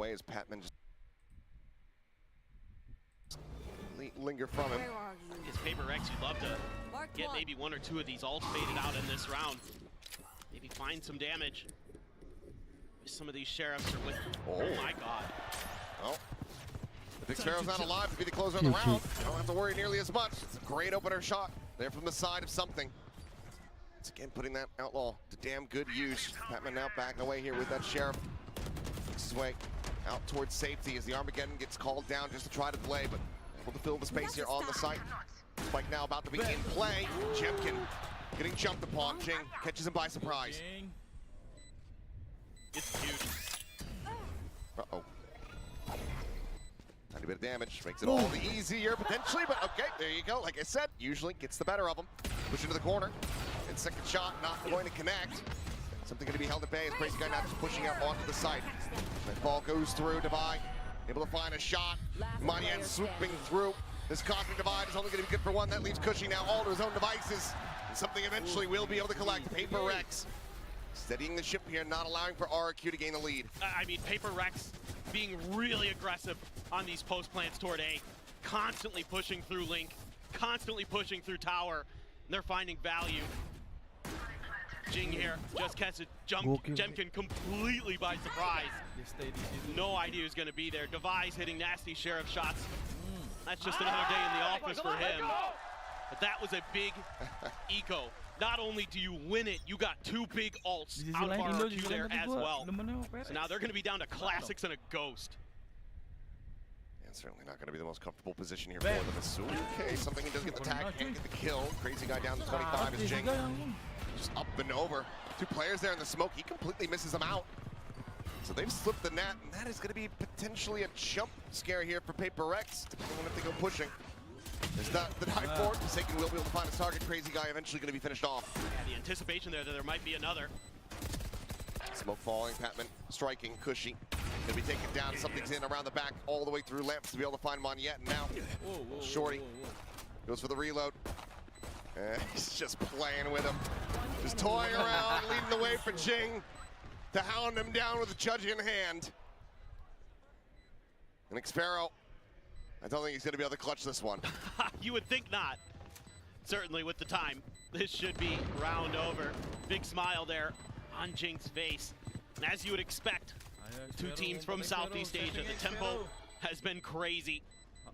away as Patman just linger from him. His PRX, you'd love to get maybe one or two of these ults faded out in this round. Maybe find some damage. Some of these sheriffs are with. Oh my god. Well, if Big Sparrow's not alive to be the closer of the round, you don't have to worry nearly as much. It's a great opener shot there from the side of something. It's again putting that outlaw to damn good use. Patman now backing away here with that sheriff. Makes his way out towards safety as the Armageddon gets called down just to try to delay, but able to fill the space here on the site. Spike now about to be in play. Jemkin getting jumped upon. Jing catches him by surprise. It's huge. Uh-oh. Tiny bit of damage. Makes it all the easier, potentially, but okay, there you go. Like I said, usually gets the better of them. Push into the corner. And second shot, not going to connect. Something going to be held at bay as Crazy Guy now just pushing out onto the site. That ball goes through. Divide, able to find a shot. Manyan swooping through. This cosmic divide is only going to be good for one. That leaves Cushy now all to his own devices. And something eventually will be able to collect. PRX steadying the ship here, not allowing for RRQ to gain the lead. I mean, PRX being really aggressive on these post plants toward A. Constantly pushing through Link. Constantly pushing through tower. And they're finding value. Jing here just catches Jemkin completely by surprise. No idea who's going to be there. Device hitting nasty sheriff shots. That's just another day in the office for him. But that was a big eco. Not only do you win it, you got two big ults out of RRQ there as well. So now they're going to be down to classics and a ghost. And certainly not going to be the most comfortable position here for them. Okay, something he does get the tag, can't get the kill. Crazy Guy down to 25 is Jing. Just up and over. Two players there in the smoke. He completely misses them out. So they've slipped the net, and that is going to be potentially a jump scare here for PRX, depending on if they go pushing. There's not the dive forward. Forsaken will be able to find his target. Crazy Guy eventually going to be finished off. Yeah, the anticipation there that there might be another. Smoke falling, Patman striking, Cushy. Gonna be taken down, something's in around the back, all the way through Lamps to be able to find Monyet, and now Shorty goes for the reload. He's just playing with him. Just toying around, leading the way for Jing to hound him down with a judge in hand. And Xpero, I don't think he's gonna be able to clutch this one. You would think not. Certainly with the time. This should be round over. Big smile there on Jing's face. And as you would expect, two teams from Southeast Asia. The tempo has been crazy.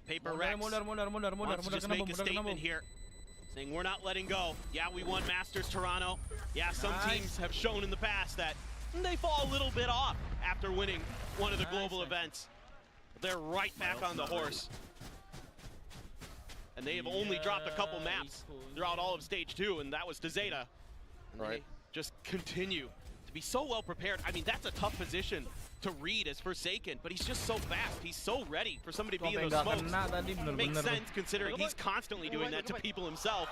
PRX wants to just make a statement here, saying we're not letting go. Yeah, we won Masters Toronto. Yeah, some teams have shown in the past that they fall a little bit off after winning one of the global events. They're right back on the horse. And they have only dropped a couple maps throughout all of stage 2, and that was to Zeta. And they just continue to be so well prepared. I mean, that's a tough position to read as Forsaken, but he's just so fast. He's so ready for somebody to be in those smokes. Makes sense considering he's constantly doing that to people himself.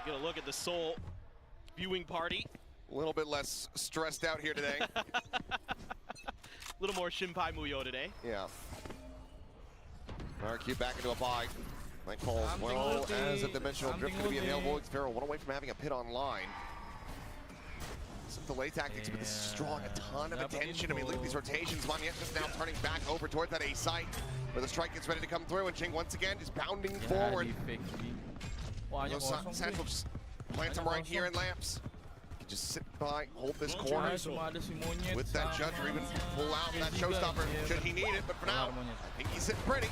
Get a look at the Seoul viewing party. A little bit less stressed out here today. A little more Shinpai Muyo today. Yeah. RRQ back into a buy. Nightfall as well as a dimensional drift going to be available. Xpero one away from having a pit online. Some delay tactics, but this is drawing a ton of attention. I mean, look at these rotations. Monyet just now turning back over towards that A site where the strike gets ready to come through, and Jing once again just bounding forward. Satchel just plants him right here in Lamps. Can just sit by, hold this corner with that judge, or even pull out that showstopper should he need it. But for now, I think he's sitting pretty.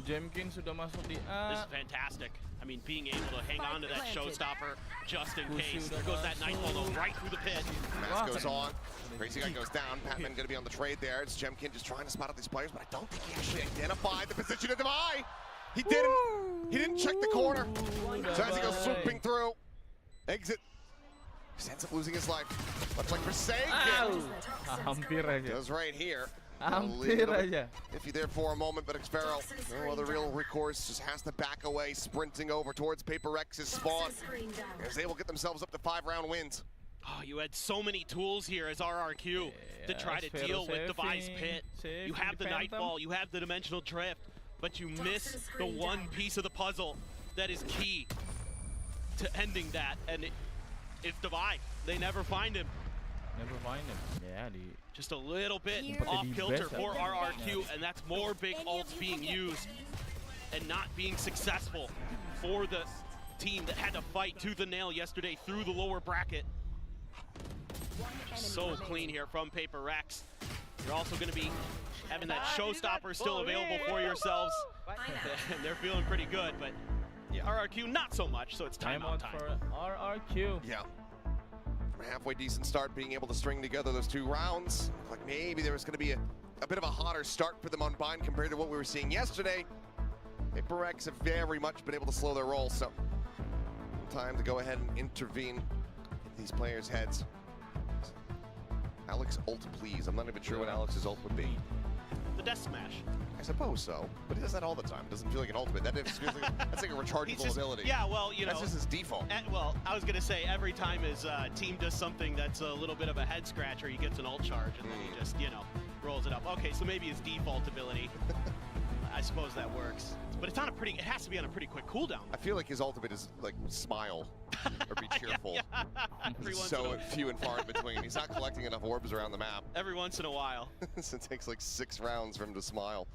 Jemkin sudah masuk di A. This is fantastic. I mean, being able to hang on to that showstopper just in case. There goes that Nightfall though, right through the pit. Mask goes on. Crazy Guy goes down. Patman going to be on the trade there. It's Jemkin just trying to spot out these players, but I don't think he actually identified the position of Divide. He didn't. He didn't check the corner. So as he goes swooping through, exit. He ends up losing his life. Much like Forsaken. Hampir aja. Goes right here. Hampir aja. Iffy there for a moment, but Xpero, no other real recourse, just has to back away, sprinting over towards PRX's spawn. As they will get themselves up to 5-round wins. Oh, you had so many tools here as RRQ to try to deal with Device Pit. You have the Nightfall, you have the Dimensional Drift, but you miss the one piece of the puzzle that is key to ending that. And it's Divide. They never find him. Never find him. Yeah, di Just a little bit Here off is kilter best. for RRQ, Yeah. and that's more big ults being used and not being successful for the team that had to fight tooth and nail yesterday through the lower bracket. So clean here from PRX. You're also going to be having that showstopper still available for yourselves. And they're feeling pretty good, but Yeah. RRQ not so much, so it's timeout time. for RRQ. Yeah. From a halfway decent start, being able to string together those 2 rounds. Looked like maybe there was going to be a bit of a hotter start for them on Bind compared to what we were seeing yesterday. PRX have very much been able to slow their roll, so time to go ahead and intervene in these players' heads. Alex ult, please. I'm not even sure what Alex's ult would be. The Death Smash. I suppose so, but he does that all the time. It doesn't feel like an ultimate. That just feels like that's like a rechargeable ability. Yeah, well, you know. That's just his default. Well, I was going to say, every time his team does something that's a little bit of a head scratcher, he gets an ult charge, and then he just, you know, rolls it up. Okay, so maybe his default ability. I suppose that works. But it's on a pretty, it has to be on a pretty quick cooldown. I feel like his ultimate is like smile or be cheerful. Every once So in a, few and far in between. He's not collecting enough orbs around the map. every once in a while. So it takes like 6 rounds for him to smile.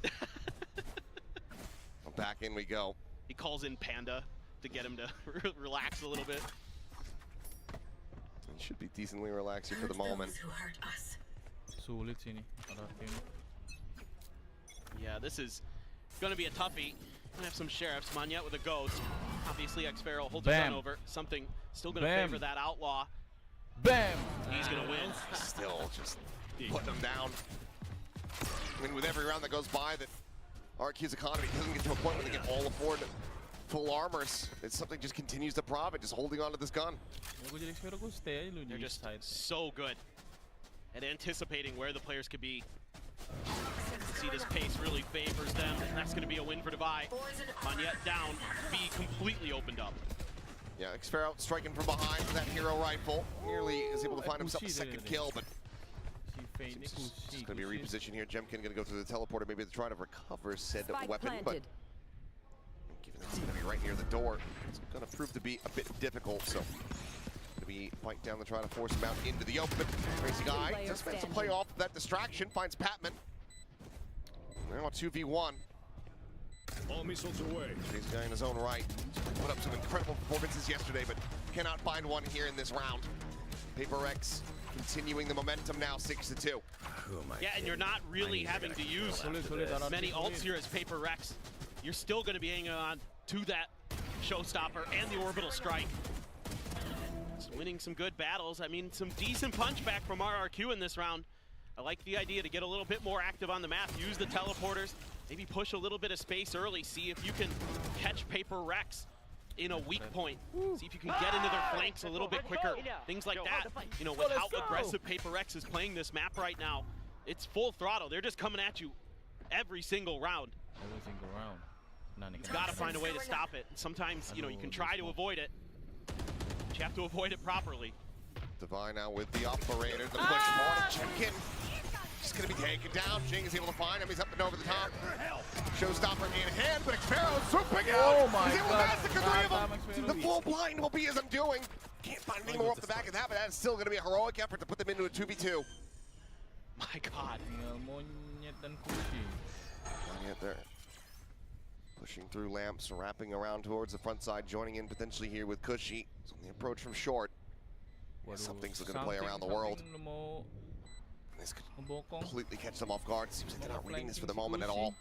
Well, back in we go. He calls in Panda to get him to relax a little bit. He should be decently relaxing for the moment. Sulit sini RRQ. Yeah, this is going to be a toughie. Gonna have some sheriffs. Monyet with a ghost. Obviously, Xpharaoh holds his gun over. Something still going to favor that outlaw. Bam! He's going to win. Still just putting him down. I mean, with every round that goes by, that RQ's economy doesn't get to a point where they can all afford full armors. It's something just continues to profit, just holding on to this gun. They're just so good at anticipating where the players could be. See, this pace really favors them, and that's going to be a win for Dubai. Monyet down, B completely opened up. Yeah, Xpharaoh striking from behind with that hero rifle. Nearly is able to find himself a second kill, but it's going to be a reposition here. Jemkin going to go through the teleporter, maybe to try to recover said weapon, but given that it's going to be right near the door, it's going to prove to be a bit difficult, so going to be fight down to try to force him out into the open. Crazy guy just makes a play off that distraction, finds Patman. Now 2v1. All missiles away. Crazy guy in his own right. Put up some incredible performances yesterday, but cannot find one here in this round. PRX continuing the momentum now, 6-2. Yeah, and you're not really having to use many ults here as PRX. You're still going to be hanging on to that showstopper and the orbital strike. Just winning some good battles. I mean, some decent punchback from RRQ in this round. I like the idea to get a little bit more active on the map, use the teleporters, maybe push a little bit of space early, see if you can catch PRX in a weak point. See if you can get into their flanks a little bit quicker, things like that. You know, with how aggressive PRX is playing this map right now, it's full throttle. They're just coming at you every single round. Every single round. You've got to find a way to stop it. And sometimes, you know, you can try to avoid it, but you have to avoid it properly. Divine now with the operator, the push forward, Jemkin. Just gonna be taken down. Jing is able to find him. He's up and over the top. Showstopper in hand, but Xpharaoh swooping out. Oh my He's able to God. massacre 3 of them. The full blind will be as I'm doing. Can't find any more off the back of that, but that is still gonna be a heroic effort to put them into a 2v2. My God. Monyet dan Kushi. And yet they're pushing through lamps, wrapping around towards the front side, joining in potentially here with Kushi. It's on the approach from short. Something's looking to play around the world. This could completely catch them off guard. Seems like they're not reading this for the moment at all.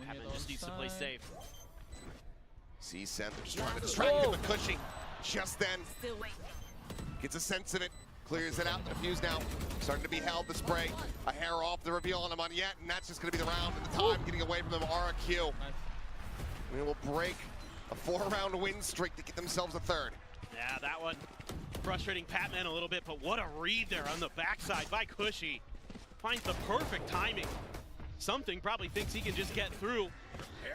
Patman just needs to play safe. Sees sent, they're just trying to distract him, but Kushi just then gets a sense of it, clears it out, defused now. Starting to be held, the spray, a hair off the reveal on him on yet, and that's just going to be the round at the time, getting away from them, RRQ. We will break a 4-round win streak to get themselves a 3rd. Yeah, that one frustrating Patman a little bit, but what a read there on the backside by Kushi. Finds the perfect timing. Something probably thinks he can just get through.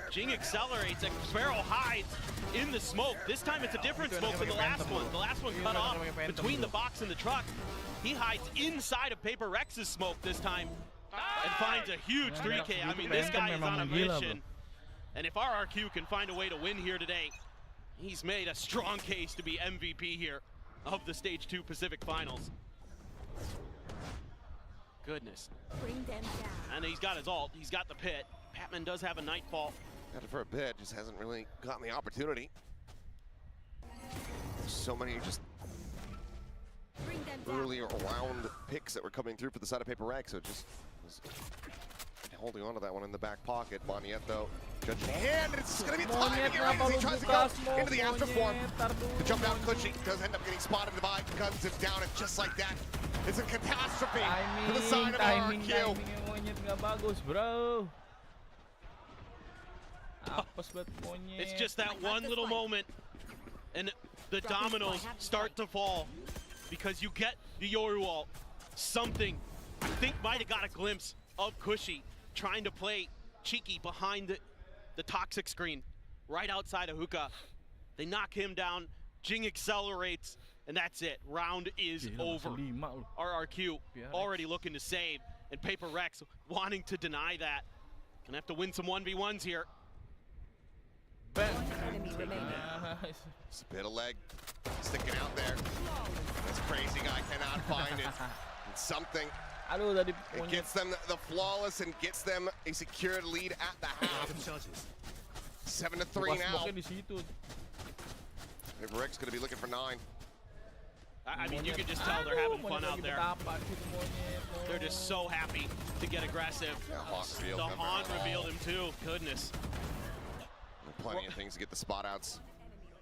Jing accelerates, and Xpharaoh hides in the smoke. This time it's a different smoke than the last one. The last one cut off between the box and the truck. He hides inside of PRX's smoke this time and finds a huge 3K. I mean, this guy is on a mission. And if RRQ can find a way to win here today, he's made a strong case to be MVP here. of the Stage 2 Pacific Finals. Goodness. Bring them down. And he's got his ult. He's got the pit. Patman does have a Nightfall. Had it for a bit, just hasn't really gotten the opportunity. There's so many just Bring them down. early round picks that were coming through for the side of PRX, so just was holding on to that one in the back pocket. Monyet though, judging hand, and it's going to be a timing here as he tries to go into the after form. The jump out Cushy does end up getting spotted by, guns him down, and just like that, it's a catastrophe for the side of RRQ. Timing yung Monyet nggak bagus, bro. Apes banget Monyet. It's just that one little moment, and the dominoes start to fall because you get the Yoru ult. Something, I think, might have got a glimpse of Cushy trying to play cheeky behind the toxic screen right outside of Hookah. They knock him down, Jing accelerates, and that's it. Round is over. RRQ already looking to save, and PRX wanting to deny that. Gonna have to win some 1v1s here. Bam. Enemy remaining. Nice. Just a bit of leg sticking out there. This crazy guy cannot find it. It's something. Aduh, tadi It Monyet. gets them the flawless and gets them a secured lead at the half. 7-3 now. Smoke-nya di situ. PRX going to be looking for 9. I mean, you can just tell they're having fun Monyet out lagi there. bertapak situ, Monyet. They're just so happy to get aggressive. Yeah, Hawk revealed The them. Haunt revealed him too. Goodness. Plenty of things to get the spot outs.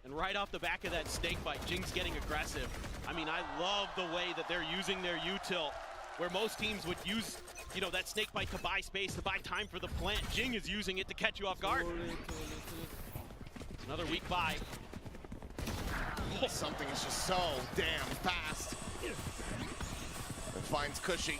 And right off the back of that snake bite, Jing's getting aggressive. I mean, I love the way that they're using their util, where most teams would use, you know, that snake bite to buy space, to buy time for the plant. Jing is using it to catch you off guard. Another weak buy. Something is just so damn fast. And finds Cushy.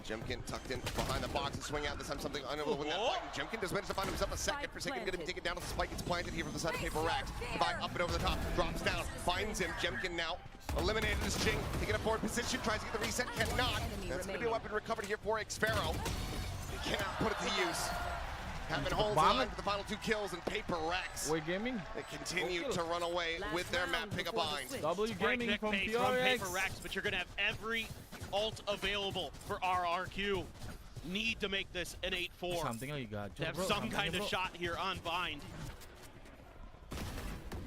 Jemkin tucked in behind the box and swing out. This time something unable to win that fight. And Jemkin does manage to find himself a second. Forsaken going to be taken down as the spike gets planted here from the side of PRX. Divide up and over the top, drops down, finds him. Jemkin now eliminated as Jing. Taking a forward position, tries to get the reset, cannot. That's going to be a weapon recovered here for Xpharaoh. He cannot put it to use. Patman holds on to the final 2 kills, and PRX, Way Gaming. they continue to run away with their map pick a bind. W Gaming Breakneck from pace from PRX. PRX, but you're going to have every ult available for RRQ. Need to make this an 8-4. Something lagi gacor, To have bro. some Somethingnya, kind of bro. shot here on Bind.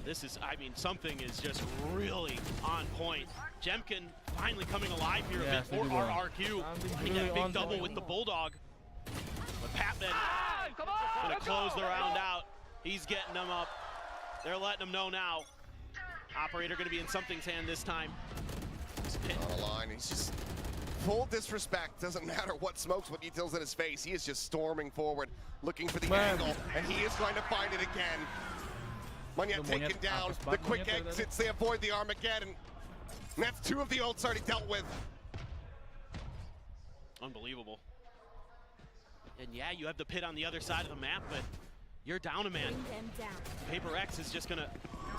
This is, I mean, something is just really on point. Jemkin finally coming alive here Yeah, a bit for setuju, bro. RRQ. Something's Getting really that big on double point. with the Bulldog. But Patman gonna close the round out. He's getting them up. They're letting them know now. Operator gonna be in something's hand this time. On a line, he's just full disrespect. Doesn't matter what smokes, what details in his face. He is just storming forward, looking for the Man. angle, and he is going to find it again. Monyet Monyet taken down. apes The banget quick Monyet dari exits, they avoid the Armageddon. And that's 2 of the ults already dealt with. Unbelievable. And yeah, you have the pit on the other side of the map, but you're down a man. Bring them down. PRX is just gonna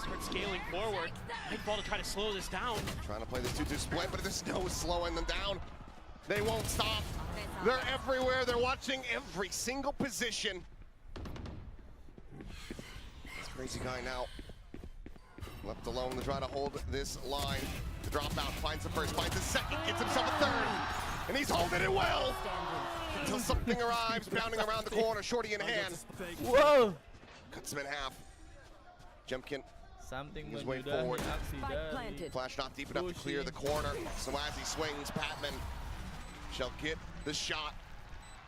start scaling forward. Nightfall to try to slow this down. Trying to play this 2-2 split, but there's no slowing them down. They won't stop. They're everywhere. They're watching every single position. This crazy guy now left alone to try to hold this line. The dropout finds the first, finds the second, gets himself a third, and he's holding it well until something arrives, bounding around the corner, shorty in hand, Whoa. cuts him in half. Jemkin, Something He's way menyudahi forward. aksi Spike dari planted. flash not deep enough to clear the corner, so as he swings, Patman shall get the shot.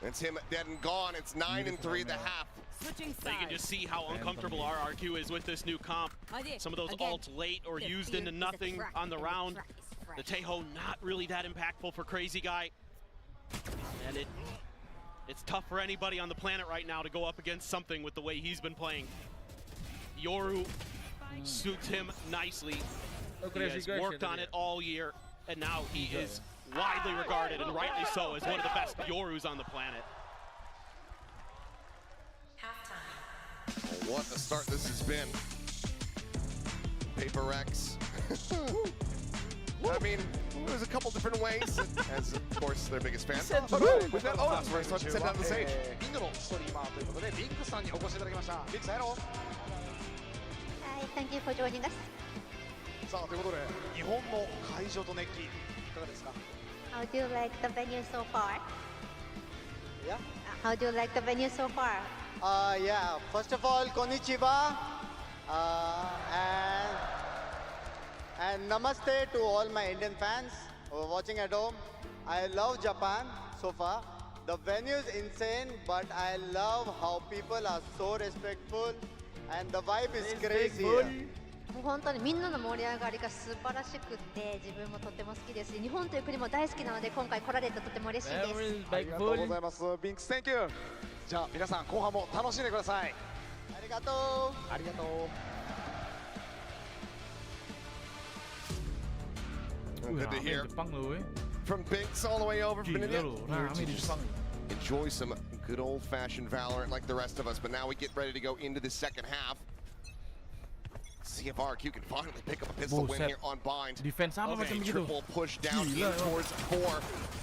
It's him dead and gone. It's 9-3 at the half. Switching You can sides. just see how uncomfortable RRQ is with this new comp. Some of those Again, ults late or the used fear into is a nothing threat, on the and round. threat is fresh. The Tejo not really that impactful for Crazy Guy. And it's tough for anybody on the planet right now to go up against something with the way he's been playing. Yoru suits him nicely. He has worked on it all year, and now he is widely regarded, and rightly so, as one of the best Yorus on the planet. What a start this has been. PRX. I mean, there's a couple different ways, as of course their biggest fan. With that, that's where I started to set down the stage. ビングのストリーマーということでビッグさんにお越しいただきました。ビッグさん、hello. Hi, thank you for joining us. さあということで日本の会場と熱気いかがですか？ How do you like the venue so far? Yeah. How do you like the venue so far? Yeah. First of all, konnichiwa, and namaste to all my Indian fans who are watching at home. I love Japan so far. The venue is insane, but I love how people are so respectful, and the vibe is crazy here. もう本当にみんなの盛り上がりが素晴らしくて自分もとても好きですし日本という国も大好きなので今回来られてとても嬉しいです。ありがとうございます。ビンクス Thank you。じゃあ皆さん後半も楽しんでください。ありがとう。ありがとう。 Good to hear Jepang loh weh. from Binks all the way over from Gila India. loh, Here rame to di just Jepang. enjoy some good old-fashioned Valorant like the rest of us, but now we get ready to go into the second half. See if RRQ can finally pick up a pistol win Buset. here on Bind. Defense sama Okay, macam gitu. Triple push down Gila, in emang. towards 4.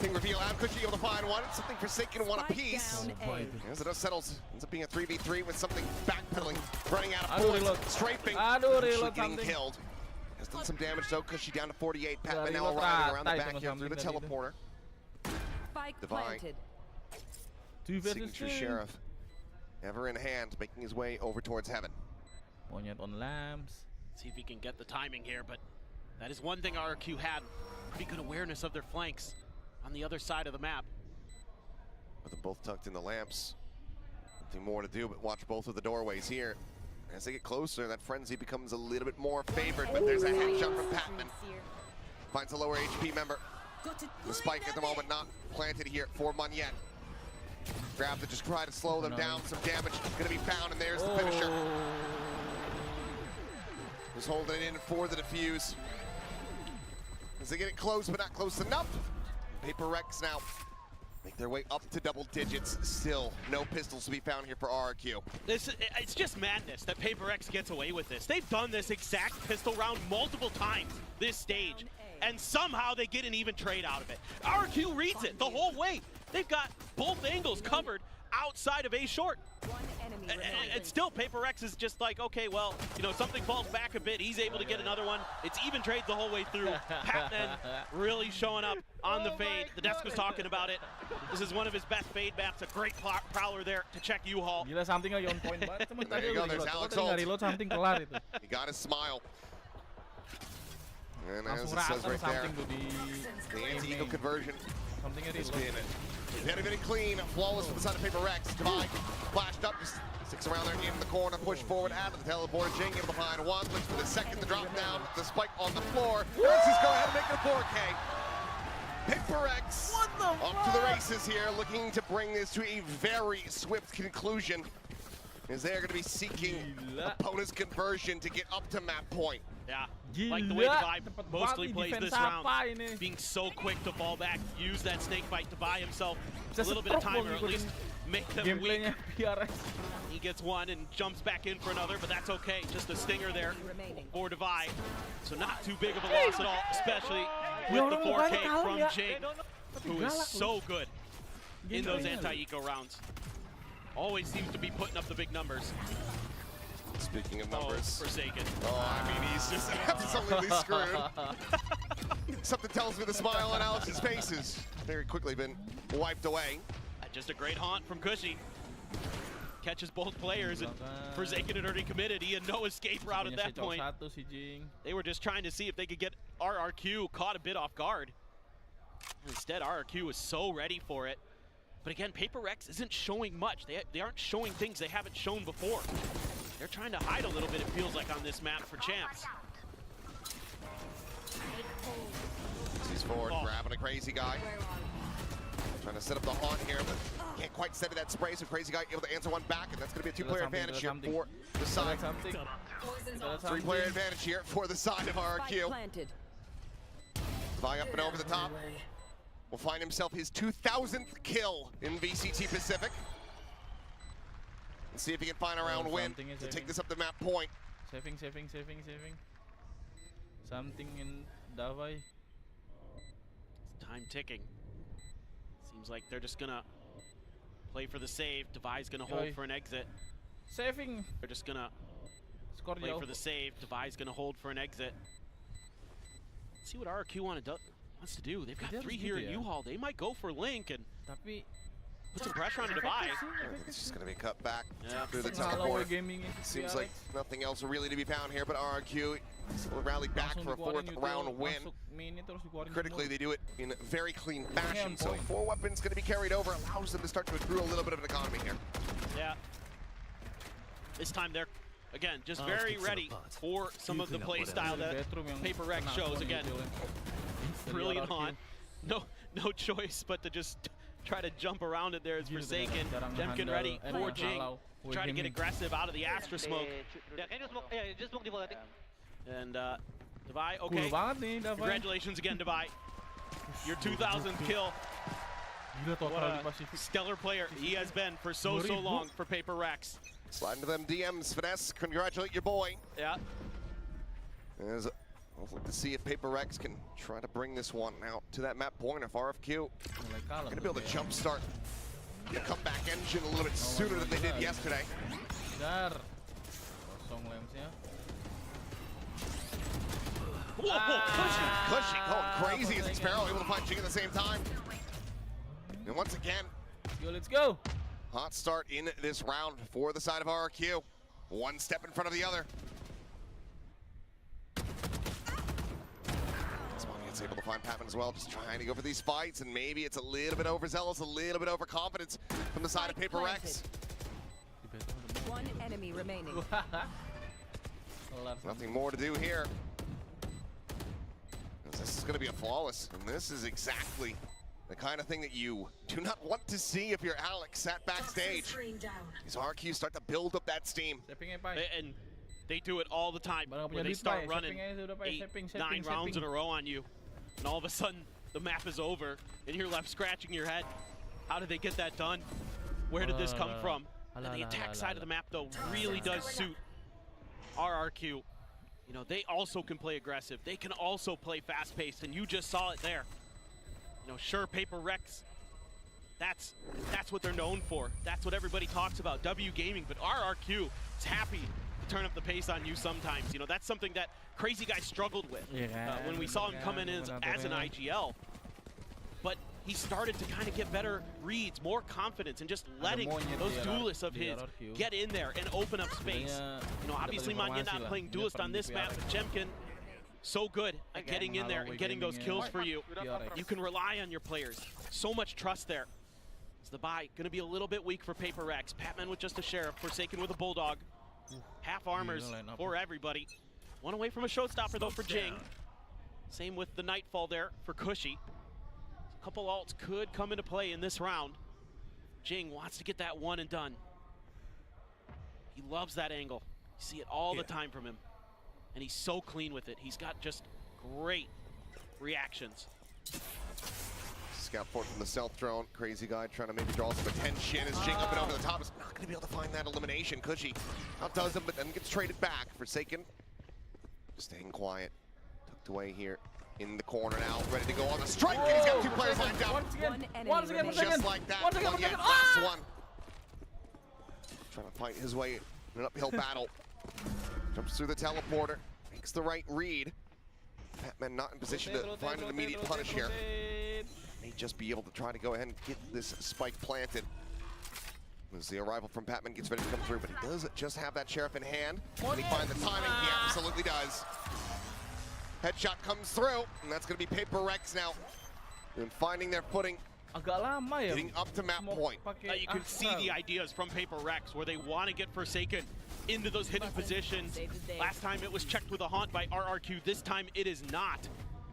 Thing reveal out, could she able to find one? It's something Forsaken one Spike apiece. down Wah, A. itu. As it settles, ends up being a 3v3 with something backpedaling, running out of Aduh, bullets, reload. strafing, Aduh, actually reload getting something. killed. Has done some damage though, Cushy down to 48. Ya, Patman now reload arriving around the rata back itu here through the something tadi itu. teleporter. Spike Divine. planted. 2 versus Signature 2. Sheriff, ever in hand, making his way over towards heaven. Monyet on lamps. See if he can get the timing here, but that is one thing RRQ had. Pretty good awareness of their flanks on the other side of the map. With them both tucked in the lamps. Nothing more to do but watch both of the doorways here. As they get closer, that frenzy becomes a little bit more favored, but there's a headshot from Patman. Finds a lower HP member. The spike at the moment not planted here for Munyet. Grab to just try to slow them down. Some damage gonna be found, and there's the finisher. Was holding it in for the defuse. As they get it close, but not close enough. PRX now make their way up to double digits. Still, no pistols to be found here for RRQ. It's just madness that PRX gets away with this. They've done this exact pistol round multiple times this stage, and somehow they get an even trade out of it. RRQ reads it the whole way. They've got both angles covered outside of A short. One enemy remaining. And still, PRX is just like, okay, well, you know, something falls back a bit. He's able to get another one. It's even trades the whole way through. Patman really showing up on the fade. The desk was talking about it. This is one of his best fade maps. A great prowler there to check U-Haul. Gila something lagi on point banget. Cuma There tadi you go, udah there's reload. Alex Kalau tadi nggak Holt. reload something kelar itu. He got his smile. And as Langsung it says rata right there, something tuh di the anti-eagle conversion somethingnya has reload. been very, very clean, flawless from the side of PRX. Divine flashed up, just sticks around there in the corner, push forward out of the teleporter. Jing able to find one, looks for the second to drop down, the spike on the floor. Let's just go ahead and make it a 4K. PRX off to the races here, looking to bring this to a very swift conclusion, as they're going to be seeking Gila. opponent's conversion to get up to map point. Yeah, Gila, like the way Divide cepet mostly banget plays defense this round. apa ini? Being so quick to fall back, use that snake bite to buy himself a Bisa little bit of setruk time, loh or at least make them weak. Gameplaynya PRX. He gets one and jumps back in for another, but that's okay. Just a stinger there Remaining. for Divide. So not too big of a loss at all, especially with the 4K from Jing, who is so good in those anti-eco rounds. Always seems to be putting up the big numbers. Speaking of Oh, numbers, Forsaken. I mean, he's just absolutely screwed. Something tells me the smile on Alex's face has very quickly been wiped away. Just a great haunt from Cushy. Catches both players, and Forsaken had already committed. He had no escape route at Punya that si point. satu si Jing. They were just trying to see if they could get RRQ caught a bit off guard. Instead, RRQ was so ready for it. But again, PRX isn't showing much. They aren't showing things they haven't shown before. They're trying to hide a little bit, it feels like, on this map for champs. He's forward, Oh. grabbing a crazy guy. Trying to set up the haunt here, but can't quite set that spray, so crazy guy able to answer one back, and that's going to be a two-player Something, advantage here something. for the Ada side. something. Ada Three-player something. advantage here for the side of Spike RRQ. planted. Flying up and over the top. Will find himself his 2,000th kill in VCT Pacific. And see if he can find a round win something is to take saving. this up to map point. Saving. Something in Davai. Time ticking. Seems like they're just gonna play for the save. Devi's gonna hold Yoi. for an exit. Saving. They're just gonna Skor play jauh. for the save. Devi's gonna hold for an exit. Let's see what RRQ wants to do. They've got Dia 3 harus here gitu in ya. U-Haul. They might go for Link and Tapi put some pressure on Divide. It's just going to be cut back Yeah. through the kalau teleport. gaming itu Seems PRX, like nothing else really to be found here, but RRQ will rally back langsung for a dikeluarin 4th gitu, round win. masuk mini terus dikeluarin Critically, semua. they do it in a very clean fashion. So point. 4 weapons going to be carried over, allows them to start to accrue a little bit of an economy here. Yeah. This time they're, again, just very ready for some of the play style that Bedroom yang PRX kena shows. semua Again, gitu kan. brilliant RRQ. haunt. No choice but to just try to jump around it there as Gila, Forsaken. jarang Jemkin ngehandle, ready for jarang Jing. halau. Try to get Gaming. aggressive out of the Astra smoke. Just smoke the ball, I think. And Devi, Cool okay. banget nih Davai. Congratulations again, Devi. Your 2000th kill. Gila total What di a Pasifik. stellar player he has been for so 2000. long for PRX. Slide into them DMs, Finesse. Congratulate your boy. Yeah. As we'll look to see if PRX can try to bring this one out to that map point of RFQ. Mulai kalah Going to be able to tuh dia. jumpstart the comeback engine a little bit sooner than they did yesterday. Dar. Kosong lemsnya. Whoa, Cushing going crazy as Sparrow able to find Jing at the same time. And once again, Yo, let's go. hot start in this round for the side of RRQ. One step in front of the other. It's able to find Patman as well, just trying to go for these fights, and maybe it's a little bit overzealous, a little bit overconfidence from the side of PRX. Di Bedroom ada One enemy remaining. Kelar. Nothing more to do here. This is going to be a flawless, and this is exactly the kind of thing that you do not want to see if you're Alex sat backstage. These RQs start to build up that steam. Stepping aja, Pai. And they do it all the time, Barang where punya they duit, start Pai. running Stepping aja sudah, Pai. 8, Stepping, 9 rounds in stepping. a row on you, and all of a sudden the map is over, and you're left scratching your head. How did they get that done? Where did this come from? And the attack side of the map, though, really does suit RRQ. You know, they also can play aggressive. They can also play fast-paced, and you just saw it there. You know, sure, PRX, that's what they're known for. That's what everybody talks about, W Gaming, but RRQ is happy to turn up the pace on you sometimes. You know, that's something that Crazy Guy struggled with when we saw him come in as an IGL. But he started to kind of get better reads, more confidence, and just letting those duelists of his get in there and open up space. You know, obviously Manya not playing duelist on this map, but Jemkin so good at getting in there and getting those kills for you. You can rely on your players. So much trust there. It's the buy going to be a little bit weak for PRX. Patman with just a Sheriff, Forsaken with a Bulldog. Half armors for everybody. One away from a showstopper though for Jing. Same with the Nightfall there for Cushy. A couple ults could come into play in this round. Jing wants to get that one and done. He loves that angle. You see it all the time from him. And he's so clean with it. He's got just great reactions. Scout forward from the stealth drone. Crazy Guy trying to maybe draw some attention as Jing up and over the top is not going to be able to find that elimination. Cushy outdoes him, but then gets traded back. Forsaken just staying quiet. Tucked away here in the corner now, ready to go on the strike. And he's got 2 players lined up. One enemy Once again, remaining. Just like that. Once again, One yet, once last again. one. Trying to fight his way in an uphill battle. Jumps through the teleporter. Makes the right read. Patman not in position to find an immediate punish here. May just be able to try to go ahead and get this spike planted. As the arrival from Patman gets ready to come through, but he does just have that Sheriff in hand. Can he find the timing? He absolutely does. Headshot comes through, and that's going to be PRX now. And finding their footing, Agak lama ya. getting up to map Mau point. pakai You can see the ideas from PRX where they want to get Forsaken into those hidden positions. Save the day. Last time it was checked with a haunt by RRQ. This time it is not.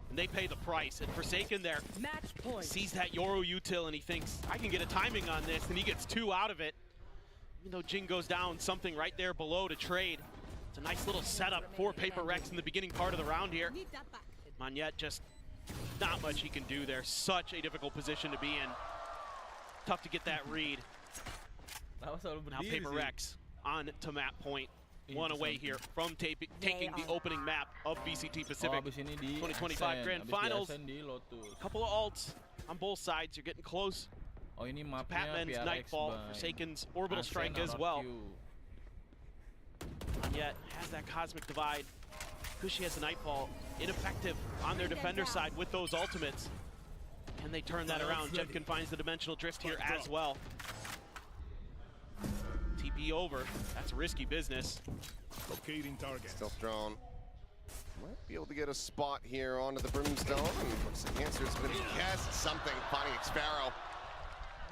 And they pay the price. And Forsaken there Match point. sees that Yoru util and he thinks, I can get a timing on this, and he gets 2 out of it. Even though Jing goes down, something right there below to trade. It's a nice little setup for PRX in the beginning part of the round here. Manyet just not much he can do there. Such a difficult position to be in. Tough to get that read. Tahu selalu Now berdiri sih. PRX on to map point. One away here from taking the opening map of VCT Oh, Pacific. abis ini di 2025 Ascend, Grand abis di Finals. Ascend di Lotus. Couple of ults on both sides. You're getting close. Oh, ini mapnya Patman's PRX Nightfall, by Forsaken's Orbital Ascend Strike as well. RRQ. And yet has that Cosmic Divide. Kushi has the Nightfall, ineffective on their defender side with those ultimates. Can they turn that around? Jemkin finds the dimensional drift here as well. TP over, that's risky business. Locating target. Still thrown. Might be able to get a spot here onto the Brimstone. And looks like the answer is going to be yes. Something. Finding Sparrow.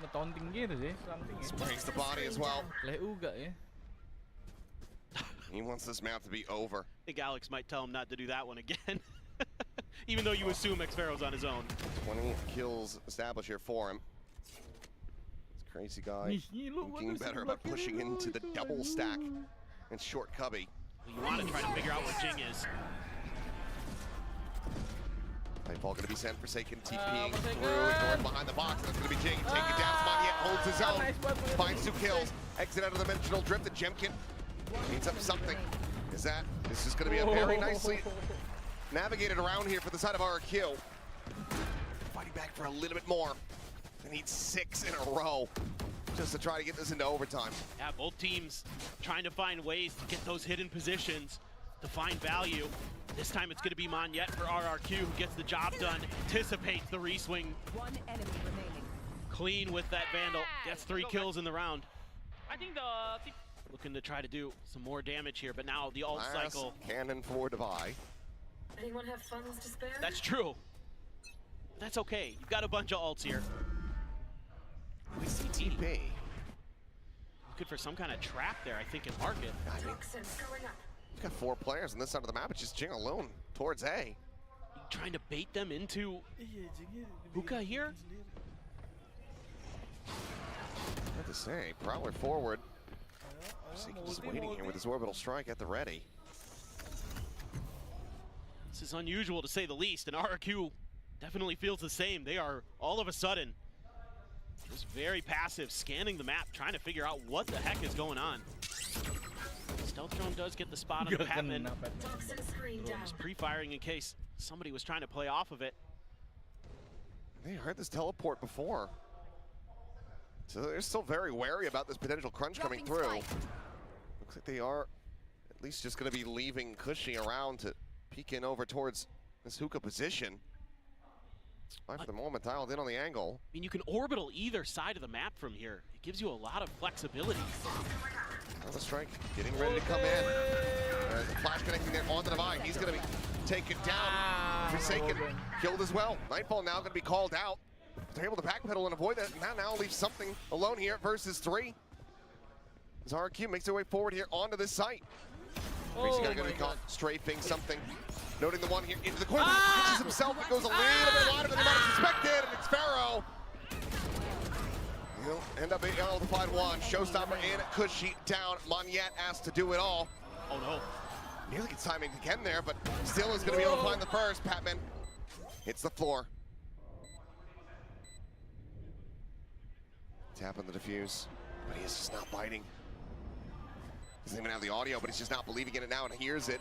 Nge-taunting gitu sih, something ya. Sprays the body as well. Leh uga ya. He wants this map to be over. I think Alex might tell him not to do that one again. Even though you assume Xfero's on his own. 20 kills established here for him. This crazy guy thinking better about pushing into the double stack and short cubby. You want to try to figure out where Jing is. Nightfall going to be sent. Forsaken TPing through, ignored behind the box. That's going to be Jing. Take it down. Smodiet holds his own. Finds 2 kills. Exit out of the dimensional drift. And Jemkin needs up something. Is this going to be a very nicely navigated around here for the side of RRQ. Fighting back for a little bit more. They need 6 in a row just to try to get this into overtime. Yeah, both teams trying to find ways to get those hidden positions to find value. This time it's going to be Monyet for RRQ who gets the job done, anticipates the reswing. One enemy remaining. Clean with that Vandal, gets 3 kills in the round. I think the Looking to try to do some more damage here, but now the ult Last cycle. cannon for Devi. Anyone have funds to spare? That's true. That's okay. You've got a bunch of ults here. VCT. Looking for some kind of trap there, I think, in market. I mean, we've got 4 players on this side of the map. It's just Jing alone towards A. You trying to bait them into Hookah here? What to say? Prowler forward. Just waiting here with his orbital strike at the ready. This is unusual to say the least, and RRQ definitely feels the same. They are all of a sudden just very passive, scanning the map, trying to figure out what the heck is going on. Stealth drone does get the spot on the Patman. Just pre-firing in case somebody was trying to play off of it. They heard this teleport before. So they're still very wary about this potential crunch coming through. Looks like they are at least just going to be leaving Cushy around to peek in over towards this hookah position. Right for the moment, dialed in on the angle. I mean, you can orbital either side of the map from here. It gives you a lot of flexibility. The strike getting ready to come in. There's a flash connecting there on the Devi. He's going to be taken down. Forsaken killed as well. Nightfall now going to be called out. They're able to backpedal and avoid that. Now leaves something alone here versus 3. As RRQ makes their way forward here onto this site. Crazy guy going to be caught strafing something. Noting the one here into the corner. Catches himself. It goes a little bit wider than he might have suspected. And it's Pharaoh. He'll end up being able to find 1. Showstopper in. Cushy down. Monyet asked to do it all. Oh no. Nearly gets timing again there, but still is going to be able to find the first. Patman hits the floor. Tapping the defuse, but he is just not biting. Doesn't even have the audio, but he's just not believing in it now and hears it.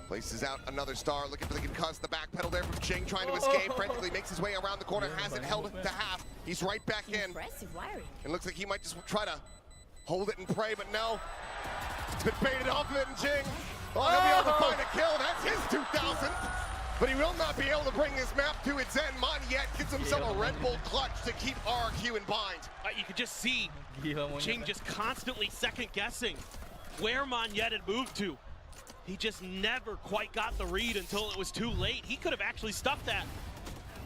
Places out another star, looking for the concuss. The back pedal there from Jing, trying to escape. Frantically makes his way around the corner, has it held to half. He's right back in. Impressive wiring. And looks like he might just try to hold it and pray, but no. It's been baited off of it, and Jing, he'll be able to find a kill. That's his 2,000th. But he will not be able to bring this map to its end. Monyet gets himself a Red Bull clutch to keep RRQ in bind. You could just see Jing just constantly second-guessing where Monyet had moved to. He just never quite got the read until it was too late. He could have actually stuffed that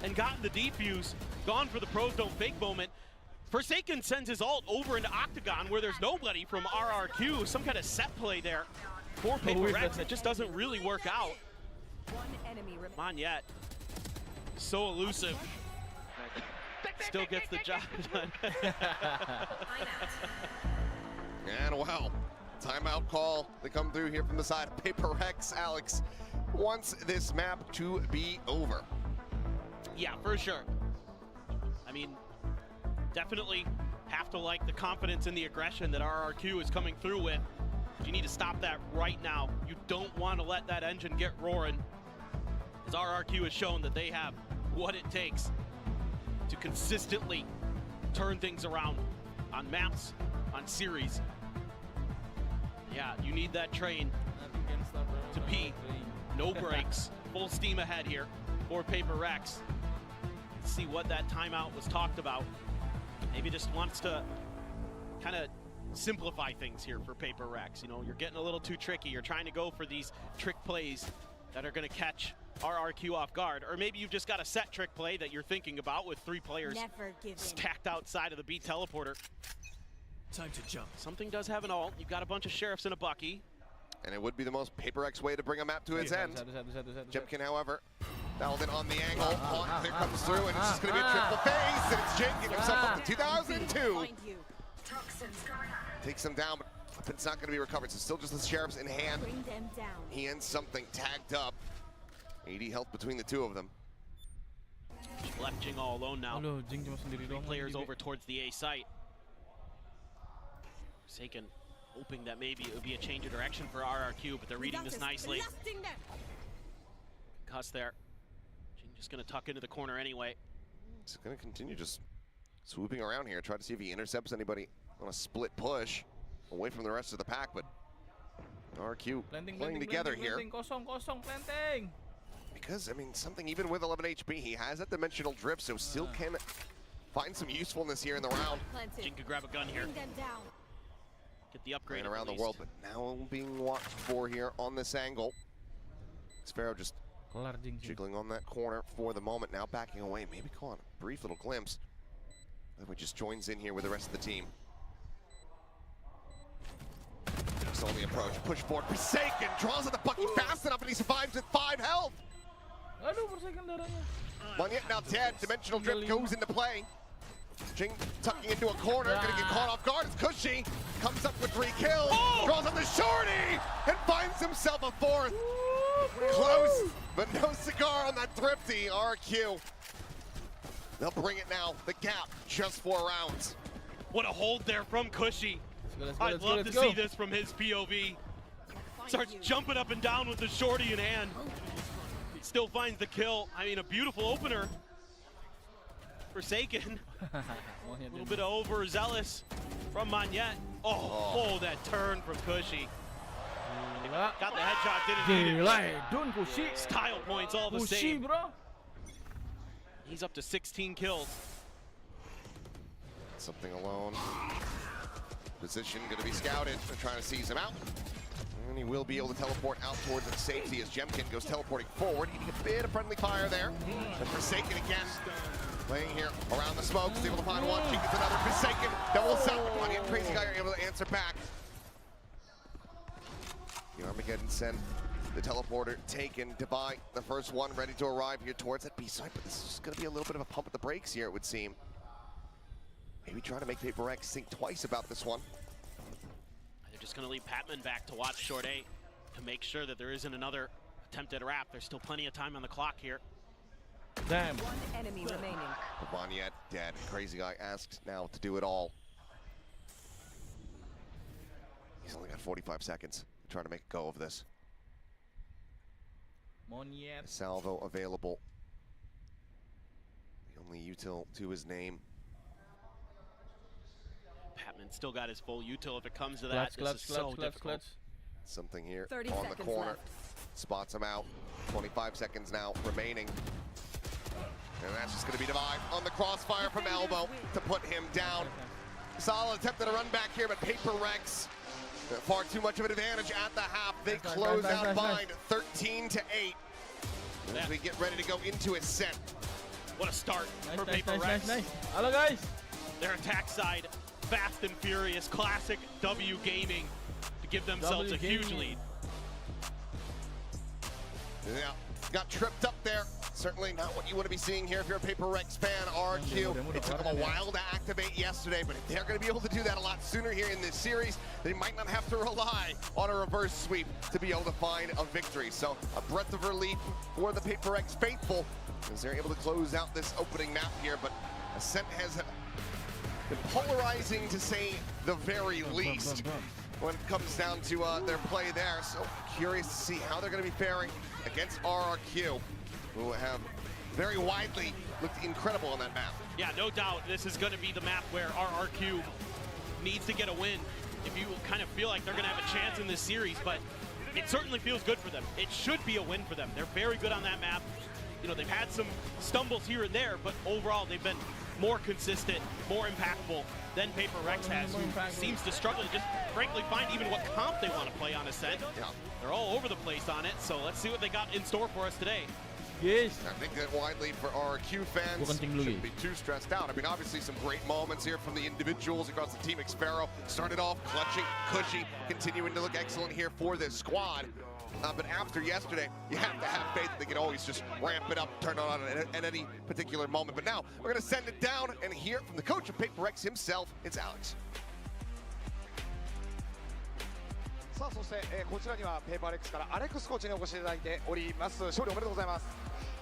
and gotten the defuse, gone for the pros don't fake moment. Forsaken sends his ult over into Octagon where there's nobody from RRQ. Some kind of set play there for PRX that just doesn't really work out. One enemy remaining. Monyet, so elusive. Still gets the job done. And well, timeout call. They come through here from the side of PRX. Alex wants this map to be over. Yeah, for sure. I mean, definitely have to like the confidence and the aggression that RRQ is coming through with. You need to stop that right now. You don't want to let that engine get roaring. As RRQ has shown that they have what it takes to consistently turn things around on maps, on series. Yeah, you need that train. Nothing can stop them. to be no breaks, full steam ahead here for PRX. Let's see what that timeout was talked about. Maybe just wants to kind of simplify things here for PRX. You know, you're getting a little too tricky. You're trying to go for these trick plays that are going to catch RRQ off guard. Or maybe you've just got a set trick play that you're thinking about with 3 players stacked outside of the B teleporter. Time to jump. Something does have an ult. You've got a bunch of sheriffs in a bucky. And it would be the most PRX way to bring a map to its end. Jemkin, however, dialed in on the angle. Clear comes through, and it's just going to be a triple face. And it's Jake getting himself up to 2002. Takes him down, but it's not going to be recovered. So still just the sheriffs in hand. He ends something tagged up. 80 health between the two of them. Left Jing all alone now. Aduh, Jing cuma sendiri 3 doang. players over towards the A site. Forsaken hoping that maybe it would be a change of direction for RRQ, but they're reading this nicely. Cuss there. Jing just going to tuck into the corner anyway. He's going to continue just swooping around here, try to see if he intercepts anybody on a split push away from the rest of the pack, but RRQ playing together here. Kosong, planting. Because, I mean, something even with 11 HP, he has that dimensional drift, so still can find some usefulness here in the round. Jing could grab a gun here. Get the upgrade around the world, but now being watched for here on this angle. Sparrow just jiggling on that corner for the moment, now backing away, maybe calling a brief little glimpse. Then we just joins in here with the rest of the team. Just on the approach, push forward, Forsaken draws at the bucky fast enough, and he survives with 5 health. Aduh, Forsaken darahnya. One yet now dead, dimensional drift goes into play. Jing tucking into a corner, gonna get caught off guard. It's Cushy, comes up with 3 kills, draws on the shorty, and finds himself a 4th. Close, but no cigar on that thrifty RRQ. They'll bring it now, the gap, just 4 rounds. What a hold there from Cushy. I'd love to see this from his POV. Starts jumping up and down with the shorty in hand. Still finds the kill. I mean, a beautiful opener. Forsaken. A little bit of overzealous from Magnet. Oh, that turn from Cushy. Got the headshot, didn't need it. Don't Cushy. Style points all the same. Bro. He's up to 16 kills. Something alone. Position going to be scouted. They're trying to seize him out. And he will be able to teleport out towards the safety as Jemkin goes teleporting forward. Eating a bit of friendly fire there. And Forsaken again. Playing here around the smoke. He's able to find one. He gets another. Forsaken doubles up. Money and Crazy Guy are able to answer back. The Armageddon send the teleporter taken. Devi, the first one, ready to arrive here towards that B site. But this is just going to be a little bit of a pump at the brakes here, it would seem. Maybe try to make PRX think twice about this one. They're just going to leave Patman back to watch short A to make sure that there isn't another attempted wrap. There's still plenty of time on the clock here. Damn. 1 enemy remaining. Magnet dead. Crazy Guy asks now to do it all. He's only got 45 seconds. Trying to make a go of this. Monyet. Salvo available. The only util to his name. Patman still got his full util if it comes to that. This is so difficult. Something here 30 on the seconds corner. left. Spots him out. 25 seconds now remaining. And that's just going to be Devi on the crossfire from elbow to put him down. Solid attempt at a run back here, but PRX far too much of an advantage at the half. They close out Bind 13-8 as we get ready to go into a set. What a start for PRX. Nice. Hello guys. Their attack side, fast and furious, classic W gaming to give themselves a huge lead. Yeah, got tripped up there. Certainly not what you want to be seeing here if you're a PRX fan. RRQ, it took them a while to activate yesterday, but if they're going to be able to do that a lot sooner here in this series, they might not have to rely on a reverse sweep to be able to find a victory. So a breath of relief for the PRX faithful as they're able to close out this opening map here, but Ascent has been polarizing to say the very least when it comes down to their play there. So curious to see how they're going to be faring against RRQ, who have very widely looked incredible on that map. Yeah, no doubt this is going to be the map where RRQ needs to get a win if you kind of feel like they're going to have a chance in this series. But it certainly feels good for them. It should be a win for them. They're very good on that map. You know, they've had some stumbles here and there, but overall they've been more consistent, more impactful than PRX has, who seems to struggle to just frankly find even what comp they want to play on Ascent. Yeah. They're all over the place on it, so let's see what they got in store for us today. Yes. I think that wide lead for RRQ fans shouldn't be too stressed out. I mean, obviously some great moments here from the individuals across the team. Xfero started off clutching, cushy, continuing to look excellent here for this squad. But after yesterday, you have to have faith that they can always just ramp it up, turn it on at any particular moment. But now we're going to send it down and hear from the coach of PRX himself. It's Alex. さあそして、こちらにはペーパーレックスからアレックスコーチにお越しいただいております。勝利おめでとうございます。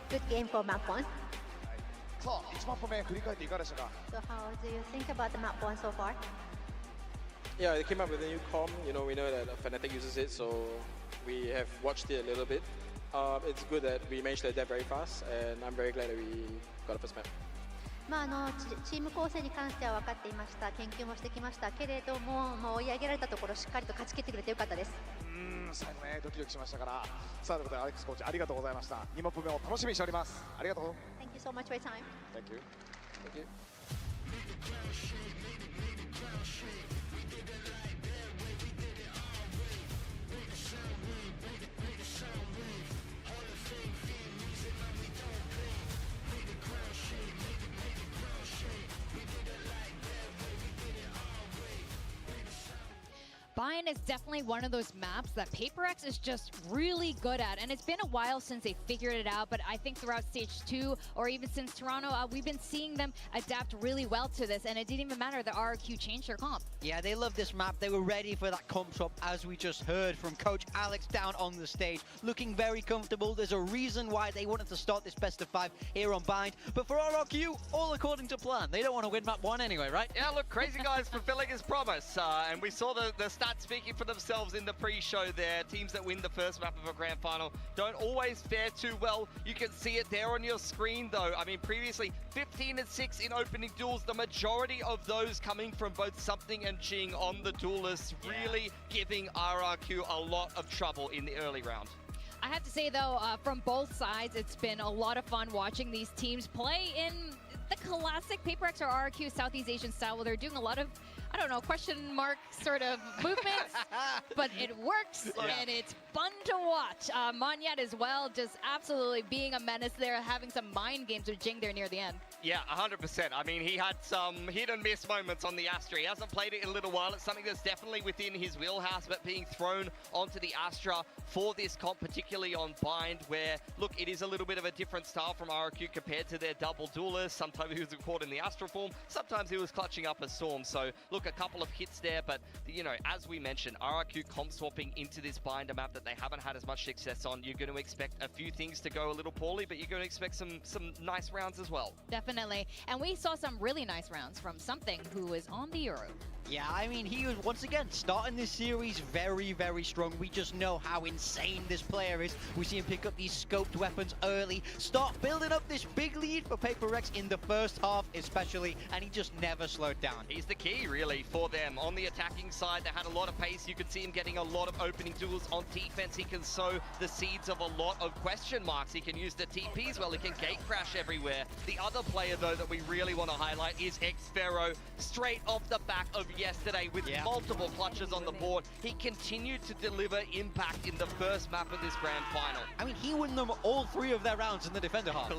Good game for map 1. さあ1マップ目振り返っていかがでしたか。 So how do you think about the map 1 so far? Yeah, they came up with a new comp. You know, we know that Fnatic uses it, so we have watched it a little bit. It's good that we managed to adapt very fast, and I'm very glad that we got the first map. まあチーム構成に関しては分かっていました、研究もしてきましたけれども、追い上げられたところしっかりと勝ち切ってくれてよかったです。最後ねドキドキしましたから。さあということでアレックスコーチありがとうございました。2マップ目を楽しみにしております。ありがとう。 Thank you so much for your time. Thank you. Thank you. Bayern is definitely one of those maps that PRX is just really good at, and it's been a while since they figured it out, but I think throughout stage 2 or even since Toronto, we've been seeing them adapt really well to this, and it didn't even matter that RRQ changed their comp. Yeah, they love this map. They were ready for that comp swap, as we just heard from Coach Alex down on the stage, looking very comfortable. There's a reason why they wanted to start this best of 5 here on Bind, but for RRQ, all according to plan. They don't want to win map 1 anyway, right? Yeah, look, Crazy Guy's fulfilling his promise, and we saw the stats speaking for themselves in the pre-show there. Teams that win the first map of a grand final don't always fare too well. You can see it there on your screen though. I mean, previously 15-6 in opening duels, the majority of those coming from both Something and Ching on the duelists, really giving RRQ a lot of trouble in the early round. I have to say though, from both sides, it's been a lot of fun watching these teams play in the classic PRX or RRQ Southeast Asian style, where they're doing a lot of, I don't know, question mark sort of movements, but it works and it's fun to watch. Monyet as well, just absolutely being a menace there, having some mind games with Jing there near the end. Yeah, 100%. I mean, he had some hit and miss moments on the Astra. He hasn't played it in a little while. It's something that's definitely within his wheelhouse, but being thrown onto the Astra for this comp, particularly on Bind, where, look, it is a little bit of a different style from RRQ compared to their double duelist. Sometimes he was caught in the Astra form, sometimes he was clutching up a Storm. So, look, a couple of hits there, but, you know, as we mentioned, RRQ comp swapping into this Binder map that they haven't had as much success on, you're going to expect a few things to go a little poorly, but you're going to expect some nice rounds as well. Definitely. And we saw some really nice rounds from Something, who is on the Euro. Yeah, I mean, he was, once again, starting this series very, very strong. We just know how insane this player is. We see him pick up these scoped weapons early, start building up this big lead for PRX in the first half especially, and he just never slowed down. He's the key, really, for them. On the attacking side, they had a lot of pace. You could see him getting a lot of opening duels. On defense, he can sow the seeds of a lot of question marks. He can use the TPs well. He can gate crash everywhere. The other player, though, that we really want to highlight is Xfero. Straight off the back of yesterday with multiple clutches on the board, he continued to deliver impact in the first map of this grand final. I mean, he won them all 3 of their rounds in the defender half.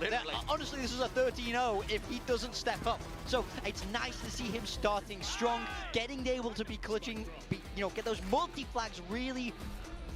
Honestly, this is a 13-0 if he doesn't step up. So it's nice to see him starting strong, getting able to be clutching, you know, get those multi-flags really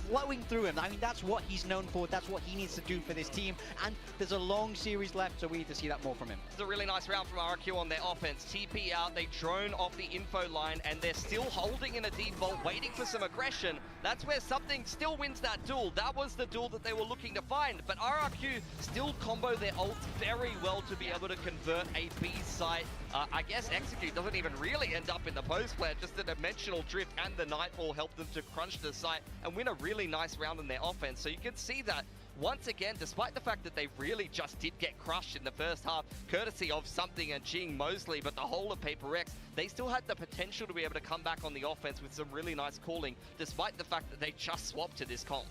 flowing through him. I mean, that's what he's known for. That's what he needs to do for this team. And there's a long series left, so we need to see that more from him. It's a really nice round from RRQ on their offense. TP out, they drone off the info line, and they're still holding in a deep vault, waiting for some aggression. That's where Something still wins that duel. That was the duel that they were looking to find. But RRQ still combo their ults very well to be able to convert a B site. I guess Execute doesn't even really end up in the post plant. Just the dimensional drift and the Nightfall helped them to crunch the site and win a really nice round in their offense. So you can see that once again, despite the fact that they really just did get crushed in the first half, courtesy of Something and Jing Mosley, but the whole of PRX, they still had the potential to be able to come back on the offense with some really nice calling, despite the fact that they just swapped to this comp.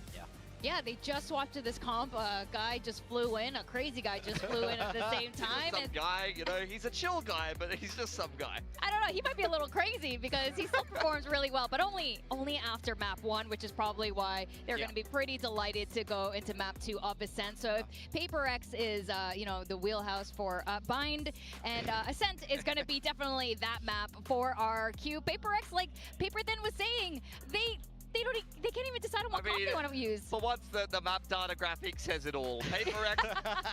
Yeah, they just swapped to this comp. A guy just flew in. A crazy guy just flew in at the same time. Some guy, you know, he's a chill guy, but he's just some guy. I don't know. He might be a little crazy because he still performs really well, but only after map 1, which is probably why they're going to be pretty delighted to go into map 2 of Ascent. So if PRX is, you know, the wheelhouse for Bind, and Ascent is going to be definitely that map for RRQ. PRX, like Paper Thin was saying, they can't even decide on what comp they want to use. For once, the map data graphic says it all. PRX,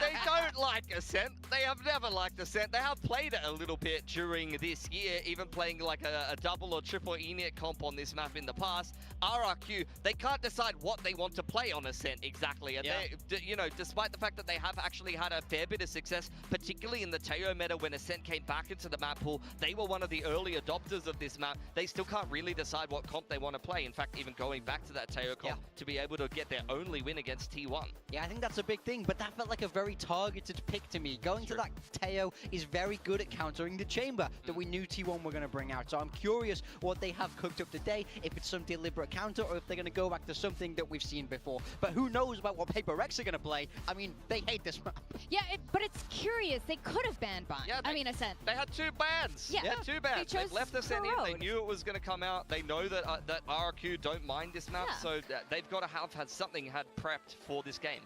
they don't like Ascent. They have never liked Ascent. They have played it a little bit during this year, even playing like a double or triple ENIAC comp on this map in the past. RRQ, they can't decide what they want to play on Ascent exactly. And they, you know, despite the fact that they have actually had a fair bit of success, particularly in the Teo meta when Ascent came back into the map pool, they were one of the early adopters of this map. They still can't really decide what comp they want to play. In fact, even going back to that Teo comp to be able to get their only win against T1. Yeah, I think that's a big thing, but that felt like a very targeted pick to me. Going to that Teo is very good at countering the chamber that we knew T1 were going to bring out. So I'm curious what they have cooked up today, if it's some deliberate counter or if they're going to go back to something that we've seen before. But who knows about what PRX are going to play? I mean, they hate this map. Yeah, but it's curious. They could have banned Bind. Yeah, I mean, Ascent. They had 2 bans. Yeah, 2 bans. They left Ascent in. They Road. knew it was going to come out. They know that that RRQ don't mind this map, so they've got to have had something prepped for this game.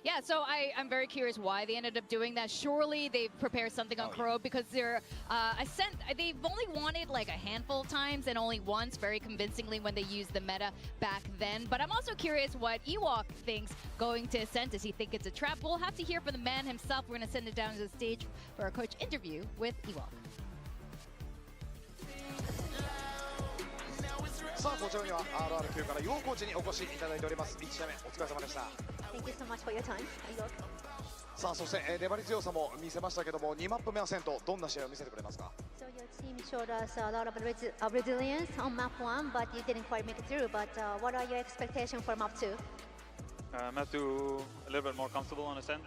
Yeah, so I'm very curious why they ended up doing that. Surely they've prepared something on Crow because they're Ascent. They've only wanted like a handful of times and only once, very convincingly, when they used the meta back then. But I'm also curious what Ewok thinks going to Ascent. Does he think it's a trap? We'll have to hear from the man himself. We're going to send it down to the stage for our coach interview with Ewok. さあこちらには RRQ からヨウコーチにお越しいただいております。1試合目お疲れ様でした。 Thank you so much for your time. さあそして、粘り強さも見せましたけども、2マップ目はセント、どんな試合を見せてくれますか？ So your team showed us a lot of resilience on map 1, but you didn't quite make it through. But what are your expectations for map 2? Map 2, a little bit more comfortable on Ascent.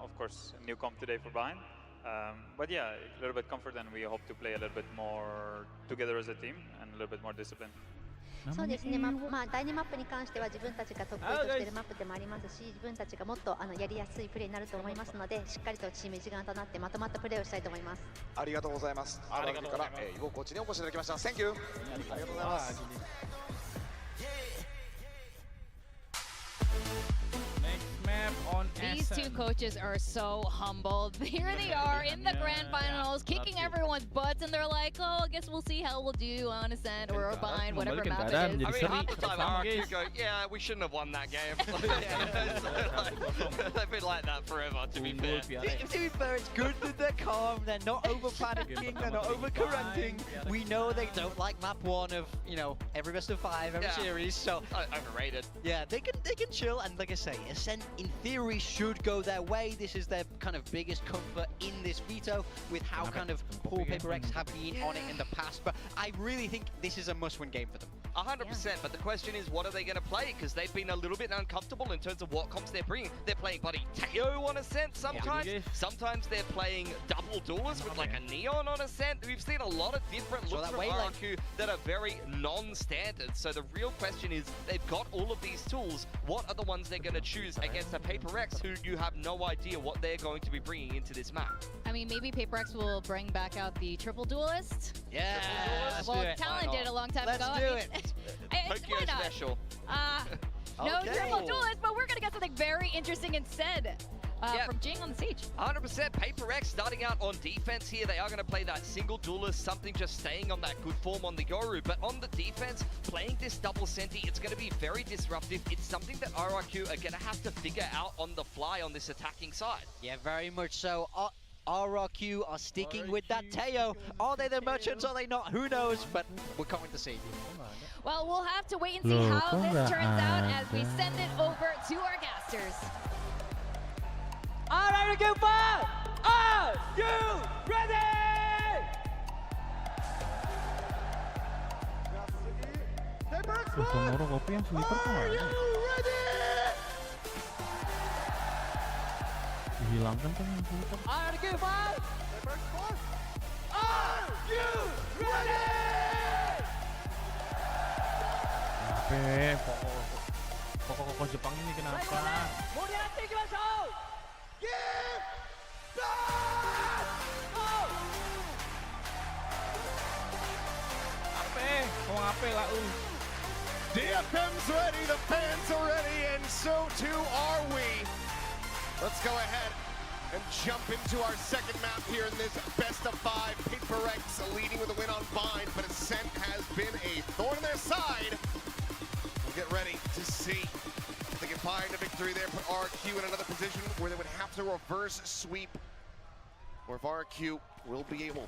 Of course, new comp today for Bind. But yeah, a little bit comfort, and we hope to play a little bit more together as a team and a little bit more discipline. そうですね、第2マップに関しては自分たちが得意としているマップでもありますし、自分たちがもっとやりやすいプレーになると思いますので、しっかりとチーム一丸となってまとまったプレーをしたいと思います。ありがとうございます。RRQ から、ヨウコーチにお越しいただきました。Thank you。ありがとうございます。 These two coaches are so humble. Here they are in the grand finals, kicking everyone's butts, and they're like, oh, I guess we'll see how we'll do on Ascent or Bind, whatever map it is. I mean, half the time RRQ go, yeah, we shouldn't have won that game. They've been like that forever, to be fair. To be fair, it's good that they're calm, they're not over-panicking, they're not over-correcting. We know they don't like map 1 of, you know, every best of 5, every series, so... Overrated. Yeah, they can chill, and like I say, Ascent, in theory, should go their way. This is their kind of biggest comfort in this veto with how kind of poor PRX have been on it in the past. But I really think this is a must-win game for them. 100%, but the question is, what are they going to play? Because they've been a little bit uncomfortable in terms of what comps they're bringing. They're playing Buddy Teo on Ascent sometimes. Sometimes they're playing double duelers with like a Neon on Ascent. We've seen a lot of different looks from RRQ that are very non-standard. So the real question is, they've got all of these tools. What are the ones they're going to choose against a PRX who you have no idea what they're going to be bringing into this map? I mean, maybe PRX will bring back out the triple duelist. Yeah, well, Talon did a long time ago. Let's do it. Tokyo special. No triple duelist, but we're going to get something very interesting instead. From Jing on the stage. 100%. PRX starting out on defense here. They are going to play that single duelist, something just staying on that good form on the Yoru. But on the defense, playing this double senti, it's going to be very disruptive. It's something that RRQ are going to have to figure out on the fly on this attacking side. Yeah, very much so. RRQ are sticking with that Teo. Are they the merchants? Are they not? Who knows? But we're coming to see. Well, we'll have to wait and see how this turns out as we send it over to our casters. RRQ, are you ready? Are you ready? Hilangkan kan yang hitam. RRQ 5. Are you ready? Pokok Jepang ini kenapa? DFM's ready, the fans are ready, and so too are we. Let's go ahead and jump into our second map here in this best of 5. PRX leading with a win on Bind, but Ascent has been a thorn in their side. We'll get ready to see if they can find a victory there, put RRQ in another position where they would have to reverse sweep, or if RRQ will be able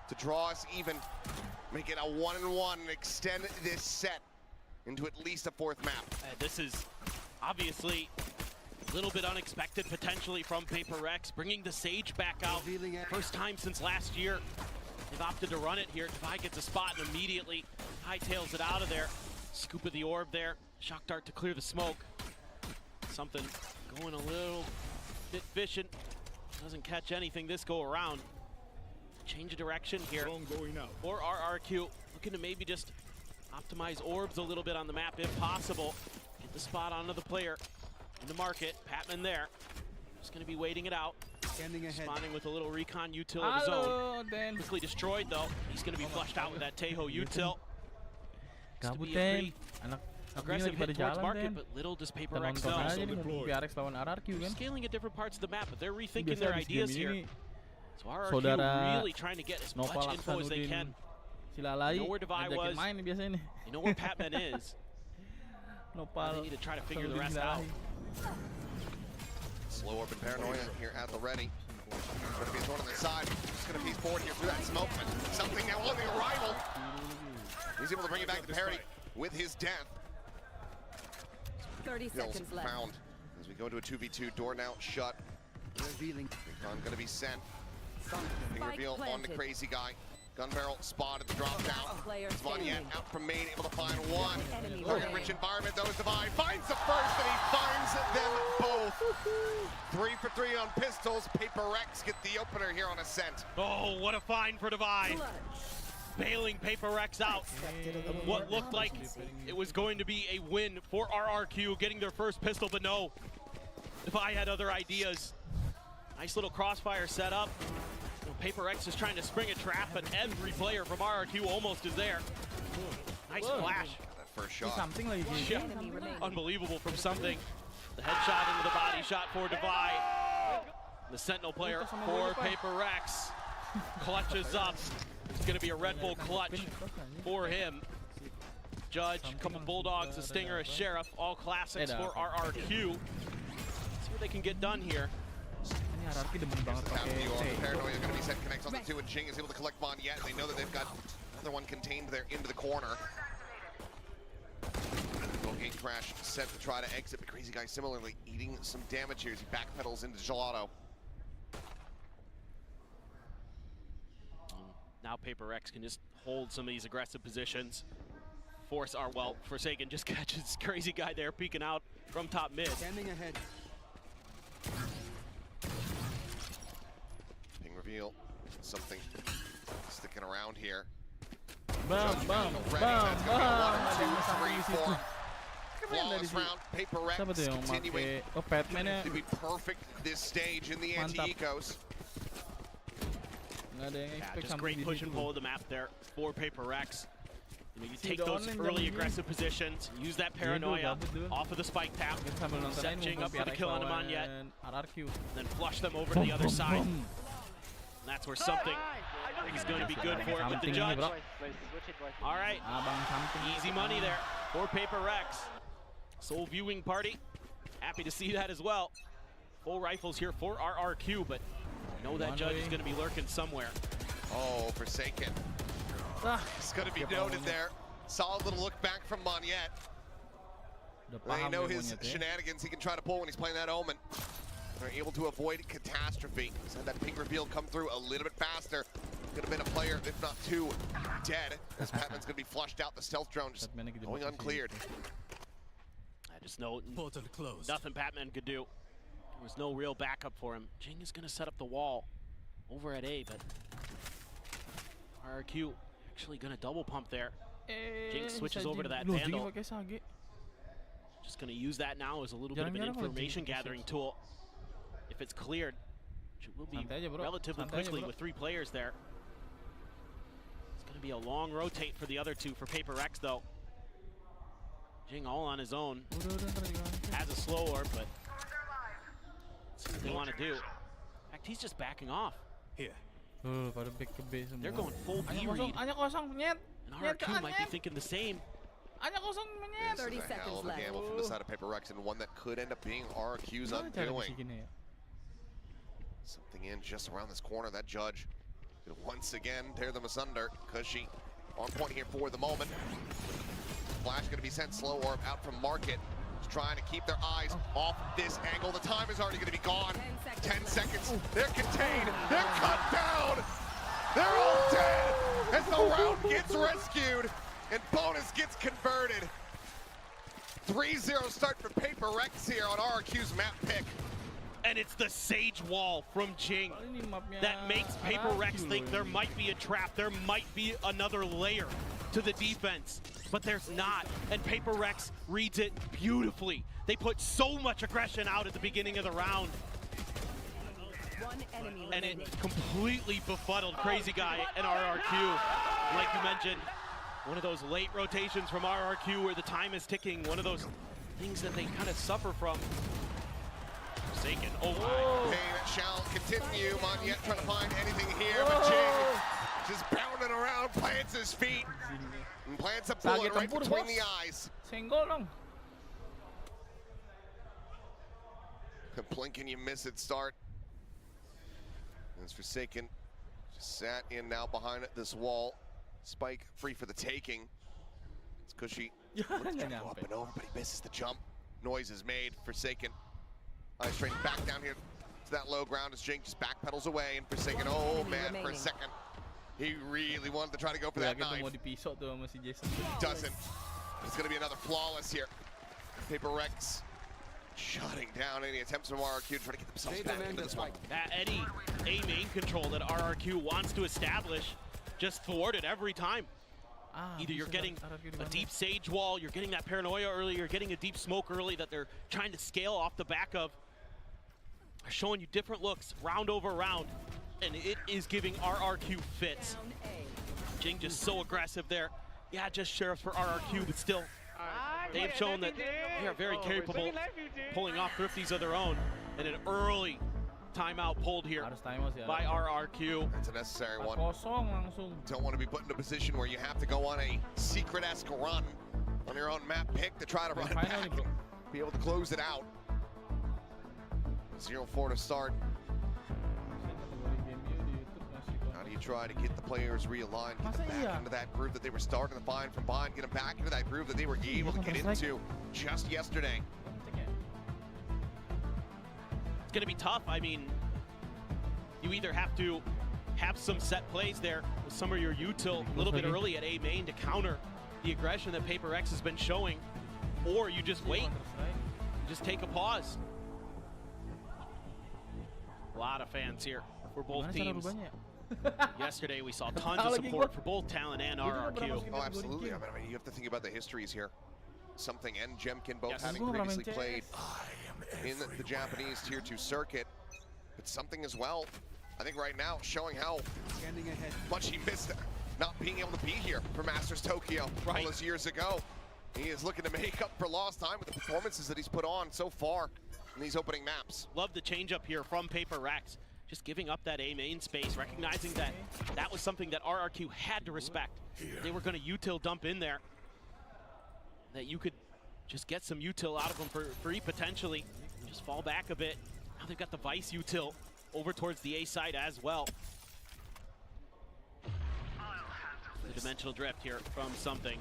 to draw us even, make it a 1-1 and extend this set into at least a 4th map. This is obviously a little bit unexpected potentially from PRX, bringing the Sage back out. First time since last year. They've opted to run it here. Divide gets a spot and immediately hightails it out of there. Scoop of the orb there. Shock dart to clear the smoke. Something going a little bit fishing. Doesn't catch anything this go around. Change of direction here for RRQ. Looking to maybe just optimize orbs a little bit on the map if possible. Get the spot onto the player in the market. Patman there. Just going to be waiting it out. Responding with a little recon util of his own. Quickly destroyed though. He's going to be flushed out with that Teho util. Kabuten. Aggressive hit towards market, but little does PRX know. PRX lawan RRQ kan. Scaling at different parts of the map, but they're rethinking their ideas here. So RRQ really trying to get as much info as they can. You know where Divide was. You know where Patman is. They need to try to figure the rest out. Slow orb and paranoia here at the ready. Going to be thrown on the side. Just going to piece forward here through that smoke, but something now on the arrival. He's able to bring it back to parity with his death. 30 seconds left. Found as we go into a 2v2. Door now shut. Revealing. Gun going to be sent. Being revealed on the crazy guy. Gun barrel spotted the drop down. Selamat out from main, able to find one. Target-rich environment though is Divide. Finds the first and he finds them both. 3 for 3 on pistols. PRX get the opener here on Ascent. Oh, what a find for Divide. Bailing PRX out. What looked like it was going to be a win for RRQ, getting their first pistol, but no. Divide had other ideas. Nice little crossfire setup. PRX is trying to spring a trap, but every player from RRQ almost is there. Nice flash. That first shot. Yeah. Unbelievable from something. The headshot into the body shot for Divide. The Sentinel player for PRX clutches up. It's going to be a Red Bull clutch for him. Judge, a couple Bulldogs, a Stinger, a Sheriff, all classics for RRQ. See what they can get done here. Paranoia going to be set, connects on the 2, and Jing is able to collect Monyet. They know that they've got another one contained there into the corner. Little gate crash set to try to exit, but Crazy Guy similarly eating some damage here as he backpedals into Gelato. Now PRX can just hold some of these aggressive positions. Force our, well, Forsaken just catches Crazy Guy there peeking out from top mid. Standing ahead. Ping reveal, something sticking around here. Bam. 1, 2, 3, 4. Flawless round. PRX continuing to be perfect this stage in the anti-ecos. Just great push and pull of the map there for PRX. You take those early aggressive positions, use that paranoia off of the spike tap, set Jing up for the kill on Monyet, then flush them over to the other side. And that's where something I think is going to be good for it with the Judge. All right, easy money there for PRX. Soul viewing party, happy to see that as well. Full rifles here for RRQ, but know that Judge is going to be lurking somewhere. Oh, Forsaken. It's going to be noted there. Solid little look back from Monyet. They know his shenanigans he can try to pull when he's playing that Omen. They're able to avoid catastrophe. He's had that pink reveal come through a little bit faster. Could have been a player, if not two, dead. As Patman's going to be flushed out. The stealth drone just going uncleared. I just know nothing Patman could do. There was no real backup for him. Jing is going to set up the wall over at A, but RRQ actually going to double pump there. Jing switches over to that Vandal. Just going to use that now as a little bit of an information gathering tool. If it's cleared, it will be relatively quickly with 3 players there. It's going to be a long rotate for the other 2 for PRX though. Jing all on his own. Has a slow orb, but that's what they want to do. In fact, he's just backing off. Here. They're going full B read. And RRQ might be thinking the same. 30 This is a hell seconds of a left. gamble from the side of PRX, and one that could end up being RRQ's undoing. Something in just around this corner. That judge could once again tear them asunder. Cushy on point here for the moment. Flash going to be sent slow orb out from Market. Just trying to keep their eyes off this angle. The time is already going to be gone. 10 seconds. They're contained. They're cut down. They're all dead as the round gets rescued and bonus gets converted. 3-0 start for PRX here on RRQ's map pick. And it's the Sage Wall from Jing that makes PRX think there might be a trap. There might be another layer to the defense, but there's not. And PRX reads it beautifully. They put so much aggression out at the beginning of the round. And it completely befuddled Crazy Guy and RRQ. Like you mentioned, one of those late rotations from RRQ where the time is ticking, one of those things that they kind of suffer from. Forsaken, oh my. Pain shall continue. Monyet trying to find anything here, but Jing just bounding around, plants his feet, and plants a bullet right between the eyes. Blink and you miss it start. It's Forsaken, just sat in now behind this wall. Spike free for the taking. It's Cushy. Up and over, but he misses the jump. Noise is made. Forsaken. Eyes straight back down here to that low ground as Jing just backpedals away, and Forsaken, oh man, for a second. He really wanted to try to go for that knife. He doesn't. It's going to be another flawless here. PRX shutting down any attempts from RRQ to try to get themselves back into this one. Any A main control that RRQ wants to establish just thwarted every time. Either you're getting a deep Sage wall, you're getting that paranoia early, you're getting a deep smoke early that they're trying to scale off the back of. They're showing you different looks round over round, and it is giving RRQ fits. Jing just so aggressive there. Yeah, just sheriffs for RRQ, but still, they've shown that they are very capable pulling off thrifties of their own, and an early timeout pulled here by RRQ. That's a necessary one. Don't want to be put in a position where you have to go on a secret-esque run on your own map pick to try to run it back and be able to close it out. 0-4 to start. How do you try to get the players realigned, get them back into that groove that they were starting to find from behind, get them back into that groove that they were able to get into just yesterday? It's going to be tough. I mean, you either have to have some set plays there with some of your util a little bit early at A main to counter the aggression that PRX has been showing, or you just wait, just take a pause. A lot of fans here for both teams. Yesterday we saw tons of support for both Talon and RRQ. Oh, absolutely. I mean, you have to think about the histories here. Something and Jemkin both having previously played in the Japanese Tier 2 circuit, but Something as well, I think right now showing how much he missed not being able to be here for Masters Tokyo all those years ago. He is looking to make up for lost time with the performances that he's put on so far in these opening maps. Love the change up here from PRX, just giving up that A main space, recognizing that that was something that RRQ had to respect. They were going to util dump in there, that you could just get some util out of them for free potentially. Just fall back a bit. Now they've got the Vice util over towards the A side as well. The dimensional drift here from Something.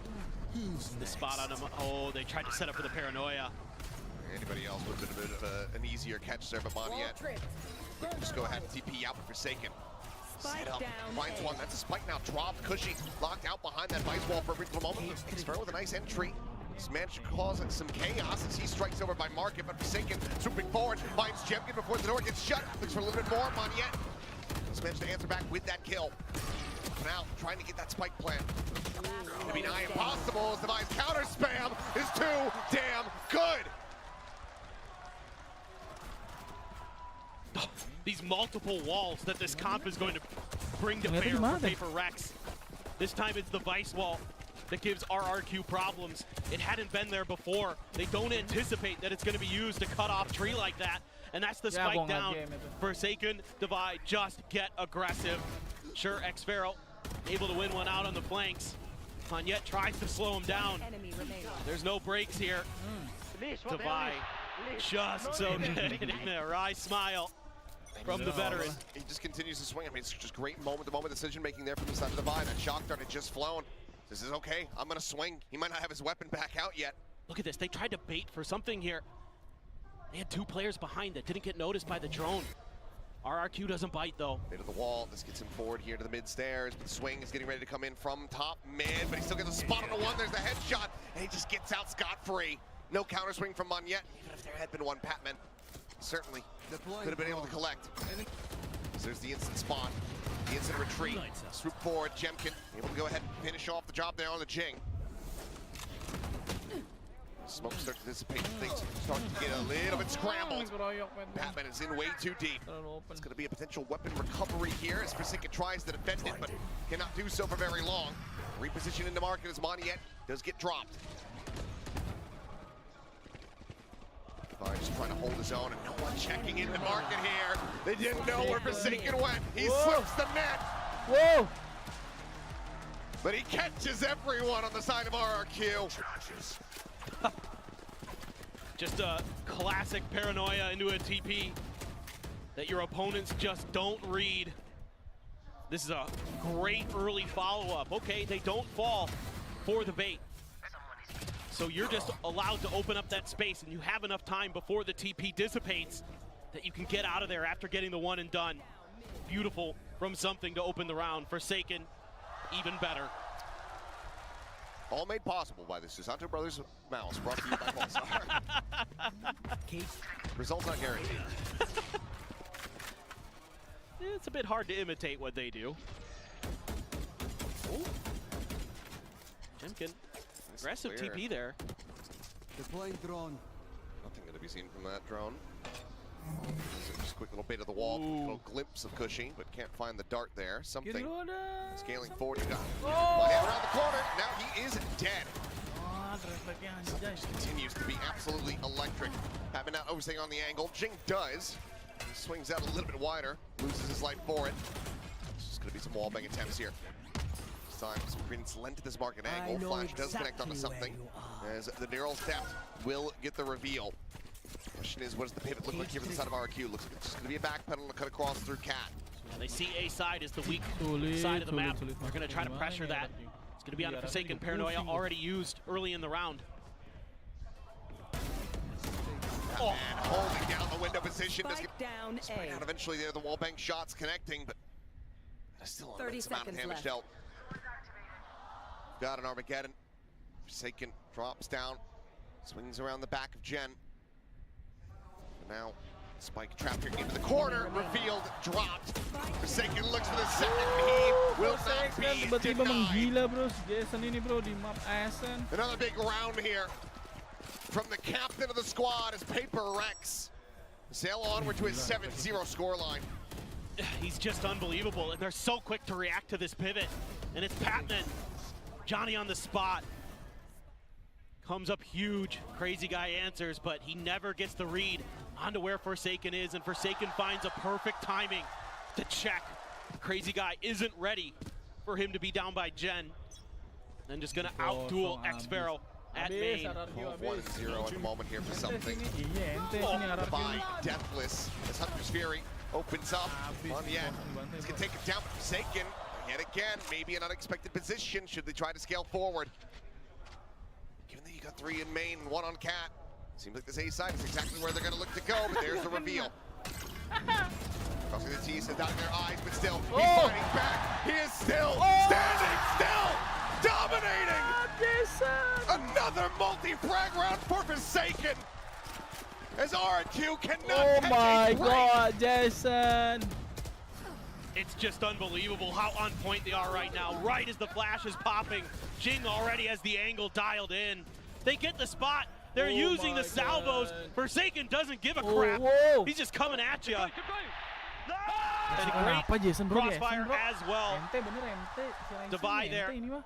The spot on him. Oh, they tried to set up for the paranoia. Anybody else would have been a bit of an easier catch there, but Monyet just go ahead and TP out for Forsaken. Set up, finds one. That's a spike now dropped. Cushy locked out behind that Vice wall for a brief moment. Xfer with a nice entry. He's managed to cause some chaos as he strikes over by Market, but Forsaken swooping forward, finds Jemkin before the door gets shut. Looks for a little bit more. Monette has managed to answer back with that kill. Now trying to get that spike plant. Gonna be nigh impossible as Devi's counter spam is too damn good. These multiple walls that this comp is going to bring to bear for PRX. This time it's the Vice wall that gives RRQ problems. It hadn't been there before. They don't anticipate that it's going to be used to cut off tree like that. And that's the spike down. Forsaken, Devi, just get aggressive. Sure, X-Pharaoh able to win one out on the flanks. Monette tries to slow him down. There's no breaks here. Devi just so good. A wry smile from the veteran. He just continues to swing. I mean, it's just great moment-to-moment decision-making there from the side of Devi. That shock dart had just flown. This is okay. I'm going to swing. He might not have his weapon back out yet. Look at this. They tried to bait for something here. They had two players behind that didn't get noticed by the drone. RRQ doesn't bite, though. Bit of the wall. This gets him forward here to the mid-stairs. But the swing is getting ready to come in from top mid, but he still gets a spot on the one. There's the headshot, and he just gets out scot-free. No counter swing from Monette. Even if there had been one, Patman certainly could have been able to collect. So there's the instant spot, the instant retreat. Swoop forward, Jemkin able to go ahead and finish off the job there on the Jing. Smoke starts to dissipate, things start to get a little bit scrambled. Patman is in way too deep. It's going to be a potential weapon recovery here as Forsaken tries to defend it, but cannot do so for very long. Reposition into market as Monette does get dropped. Just trying to hold his own, and no one checking in the market here. They didn't know where Forsaken went. He slips the net. Whoa! But he catches everyone on the side of RRQ. Just a classic paranoia into a TP that your opponents just don't read. This is a great early follow-up. Okay, they don't fall for the bait. So you're just allowed to open up that space, and you have enough time before the TP dissipates that you can get out of there after getting the one and done. Beautiful from something to open the round. Forsaken, even better. All made possible by the Susanto Brothers mouse, brought to you by Pulsar. Results not guaranteed. It's a bit hard to imitate what they do. Jemkin, aggressive TP there. Deploying drone. Nothing going to be seen from that drone. Just a quick little bit of the wall, little glimpse of Cushy, but can't find the dart there. Something scaling forward. You got one hit around the corner. Now he is dead. Just continues to be absolutely electric. Patman not overstaying on the angle. Jing does. He swings out a little bit wider, loses his life for it. There's just going to be some wallbang attempts here. This time, some credence lent to this market angle. Flash does connect onto something, as the neural theft will get the reveal. Question is, what does the pivot look like here from the side of RRQ? Looks like it's just going to be a backpedal to cut across through Cat. They see A side is the weak side of the map. They're going to try to pressure that. It's going to be on a Forsaken Paranoia already used early in the round. Oh. Holding down the window position. Does get sprayed out eventually there. The wallbang shots connecting, but that's still a immense amount of damage dealt. Got an Armageddon. Forsaken drops down, swings around the back of Jen. Now, spike trapped here into the corner, revealed, dropped. Forsaken looks for the second, he will not be denied. Another big round here from the captain of the squad as PRX sail onward to his 7-0 scoreline. He's just unbelievable, and they're so quick to react to this pivot. And it's Patman, Johnny on the spot. Comes up huge, Crazy Guy answers, but he never gets the read onto where Forsaken is, and Forsaken finds a perfect timing to check. Crazy Guy isn't ready for him to be down by Jen. And just gonna out-duel X-Pharaoh at main. 1-0 at the moment here for something. By Deathless as Hunter's Fury opens up on the end. He's gonna take it down, but Forsaken, yet again, maybe an unexpected position should they try to scale forward. Given that you got 3 in main and 1 on Cat, seems like this A side is exactly where they're gonna look to go, but there's the reveal. Crossing the T's and dotting their eyes, but still, he's fighting back. He is still standing, still dominating. A Another multi-frag round for Forsaken. As RRQ cannot Oh catch my a break. god, Jason! It's just unbelievable how on point they are right now. Right as the flash is popping, Jing already has the angle dialed in. They get the spot. They're using the salvos. Forsaken doesn't give a crap. Whoa. He's just coming at you. And Kenapa Jason bro? crossfire as well. Ente bener ente. Divide there. Ini mah.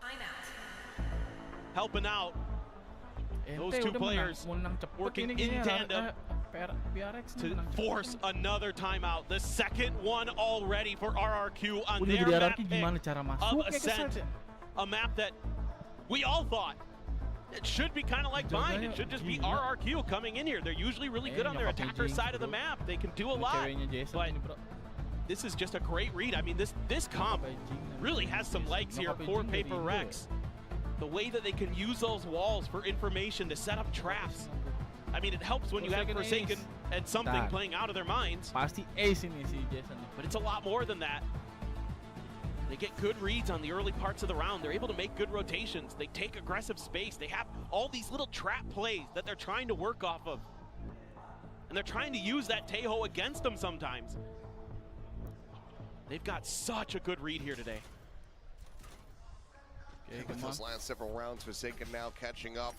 Helping out. Those Ente two udah players menang cepet working ini in kayaknya. tandem PRX to menang cepet. force another timeout. The second one already for RRQ on Udah their jadi map RRQ gimana cara of masuknya ke Ascent. site? A map that we all thought it should be kind of like Bind. It should just be RRQ coming in here. They're usually really good on their attacker side of the map. They can do a lot. Ceweknya Jason But ini bro. this is just a great read. I mean, this comp really has some legs here for PRX. The way that they can use those walls for information to set up traps. I mean, it helps when you have Forsaken and something playing out of their minds. Pasti ace ini si Jason. But it's a lot more than that. They get good reads on the early parts of the round. They're able to make good rotations. They take aggressive space. They have all these little trap plays that they're trying to work off of. And they're trying to use that Tejo against them sometimes. They've got such a good read here today. With those last several rounds, Forsaken now catching up.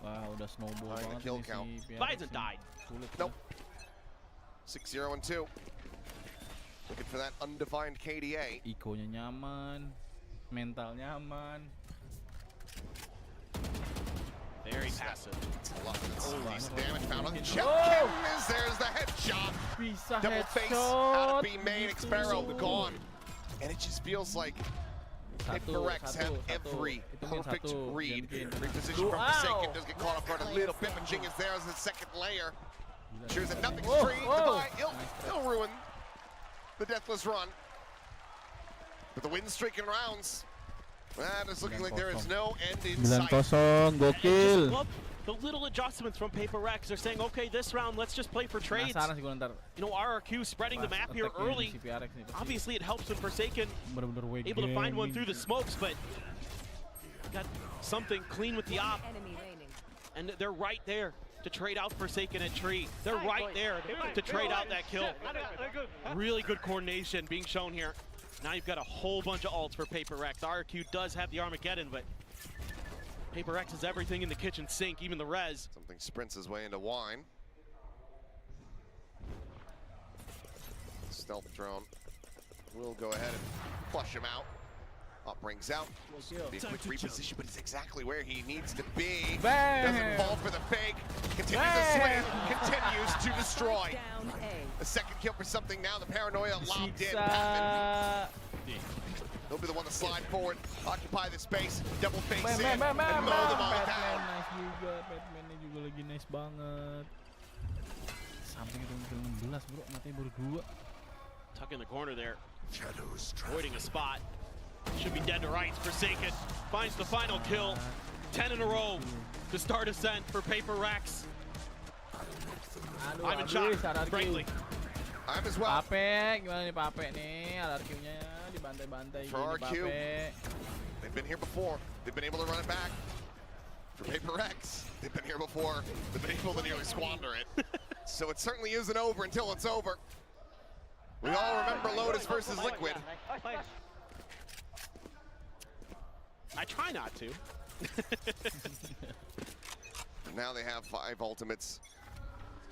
Wah, udah snowball Behind the banget kill ini count. si PRX Hasn't ini. died. Sulit Nope. 6-0 and 2. Looking for that undefined KDA. Ikonya nyaman, mental nyaman. Very passive. Decent damage found on the chip. Oh! There's the headshot. Bisa Double face headshot. out of B main. Sparrow gone. And it just feels like PRX have every perfect read. Great position from Forsaken. Does get caught off guard a little bit, but Jing is there as the second layer. Ensures that nothing's free. He'll ruin the deathless run. But the win streak in rounds, that is looking like there is no end in sight. 9-0, I just gokil. love the little adjustments from PRX. They're saying, okay, this round, let's just play for trades. Penasaran sih gue ntar. You know, RRQ spreading the map here Attack-nya early. si PRX nih pasti Obviously, it helps with Forsaken bener-bener able to find one gaming. through the smokes, but got something clean with the op. And they're right there to trade out Forsaken at tree. They're right there to trade out that kill. Really good coordination being shown here. Now you've got a whole bunch of ults for PRX. RRQ does have the Armageddon, but PRX has everything in the kitchen sink, even the res. Something sprints his way into Wine. Stealth drone will go ahead and flush him out. Up brings out. Be a quick reposition, but it's exactly where he needs to be. Doesn't fall for the fake. Continues to swing. Continues to destroy. A second kill for something now. The paranoia lobbed in. Patman. He'll be the one to slide forward, occupy the space, double face in, and mow them all down. Nice juga, Batman-nya juga lagi nice banget. Sampai ke kill 16 bro, matanya baru 2. Tuck in the corner there. Avoiding a spot. Should be dead to rights. Forsaken finds the final kill. 10 in a row to start Ascent for PRX. I'm in shock, frankly. I'm as well. Pape, gimana nih Pape nih? RRQ-nya dibantai-bantai For gini RRQ, Pape. they've been here before. They've been able to run it back. For PRX, they've been here before. They've been able to nearly squander it. So it certainly isn't over until it's over. We all remember Lotus versus Liquid. I try not to. Now they have 5 ultimates.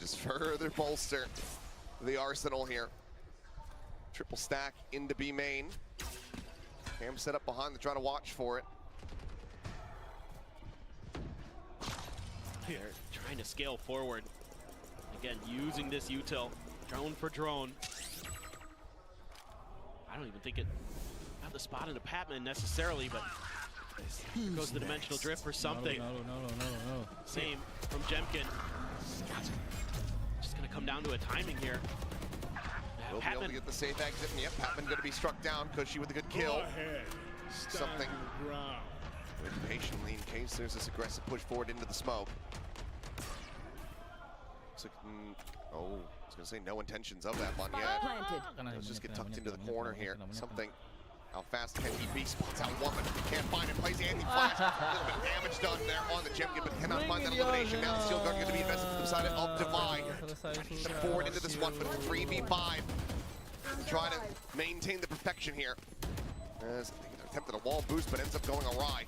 Just further bolster the arsenal here. Triple stack into B main. Cam set up behind to try to watch for it. They're trying to scale forward. Again, using this util, drone for drone. I don't even think it got the spot into Patman necessarily, but here goes the dimensional drift for something. No. Same from Jemkin. Just gonna come down to a timing here. Will be able to get the safe exit, and yep, Patman gonna be struck down. Cushy with a good kill. Something. Wait patiently in case there's this aggressive push forward into the smoke. Looks like, oh, I was gonna say no intentions of that one yet. Let's just get tucked into the corner here. Something How fast can he be? Spots out one, but can't find it. Plays the anti-flash. A little bit of damage done there on the gem, but cannot find that elimination. Now the Steel Guard going to be invested to the side of Divine. Forward into this one, but 3v5. Try to maintain the perfection here. As attempted a wall boost, but ends up going awry.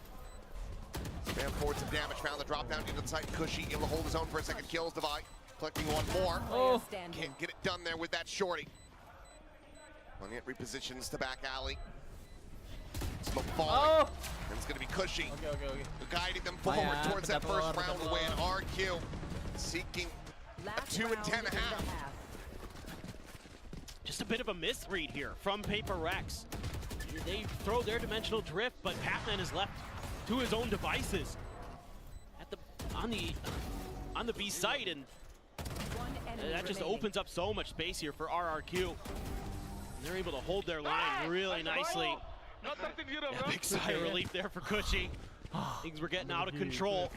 Spam forward some damage, found the drop down into the side. Cushy able to hold his own for a second. Kills Divine, collecting one more. Oh. Can't get it done there with that shorty. One yet repositions to back alley. Smoke falling. Oh. And it's going to be Cushy. Okay. Guiding them forward towards that first round win. RQ seeking a 2 and 10 and a half. Just a bit of a misread here from PRX. They throw their dimensional drift, but Patman is left to his own devices at on the B site, and that just opens up so much space here for RRQ. And they're able to hold their line really nicely. A big sigh of relief there for Cushy. Things were getting out of control.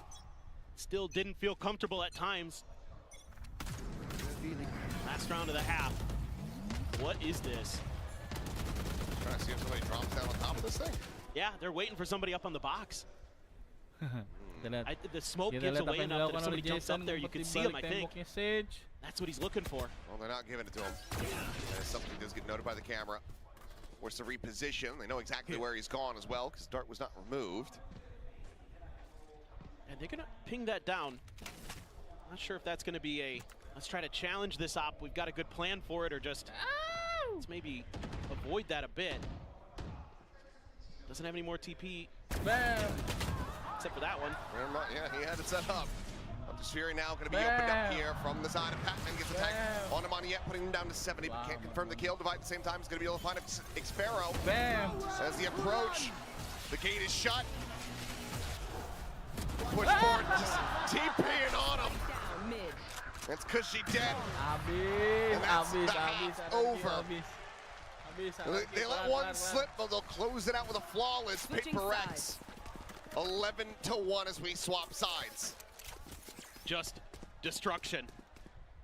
Still didn't feel comfortable at times. Last round of the half. What is this? Trying to see if somebody drops down on top of this thing. Yeah, they're waiting for somebody up on the box. The smoke Dia gives lihat away apa yang enough that if dilakukan somebody oleh jumps up Jason there, you seperti can see him, I balik think. temboknya Sage. That's what he's looking for. Well, they're not giving it to him. As something does get noted by the camera. Forced to reposition. They know exactly where he's gone as well, because Dart was not removed. And they're gonna ping that down. Not sure if that's gonna be a, let's try to challenge this op, we've got a good plan for it, or just, let's maybe avoid that a bit. Doesn't have any more TP. Bam! Except for that one. Yeah, he had it set up. Up to Fury now going to be opened up here from the side of Patman. Gets attacked on him on yet, putting him down to 70, but can't confirm the kill. Divide at the same time is going to be able to find Xpero. Bam! As the approach, the gate is shut. Push forward, just TPing on him. That's Cushy dead. And that's the half over. They let one slip, but they'll close it out with a flawless PRX. 11-1 as we swap sides. Just destruction.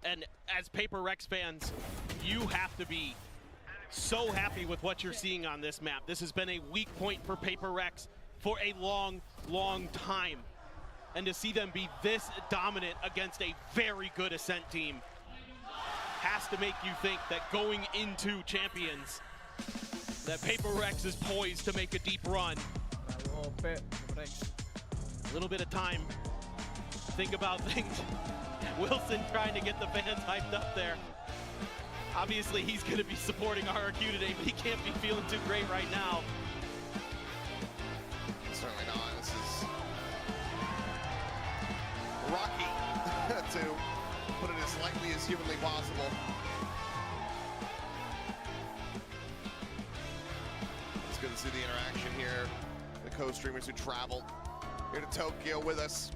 And as PRX fans, you have to be so happy with what you're seeing on this map. This has been a weak point for PRX for a long, long time. And to see them be this dominant against a very good Ascent team has to make you think that going into Champions, that PRX is poised to make a deep run. A little bit of time. Think about things. Wilson trying to get the fans hyped up there. Obviously, he's going to be supporting RRQ today, but he can't be feeling too great right now. Certainly not. This is rocky to put it as lightly as humanly possible. It's good to see the interaction here. The co-streamers who traveled here to Tokyo with us.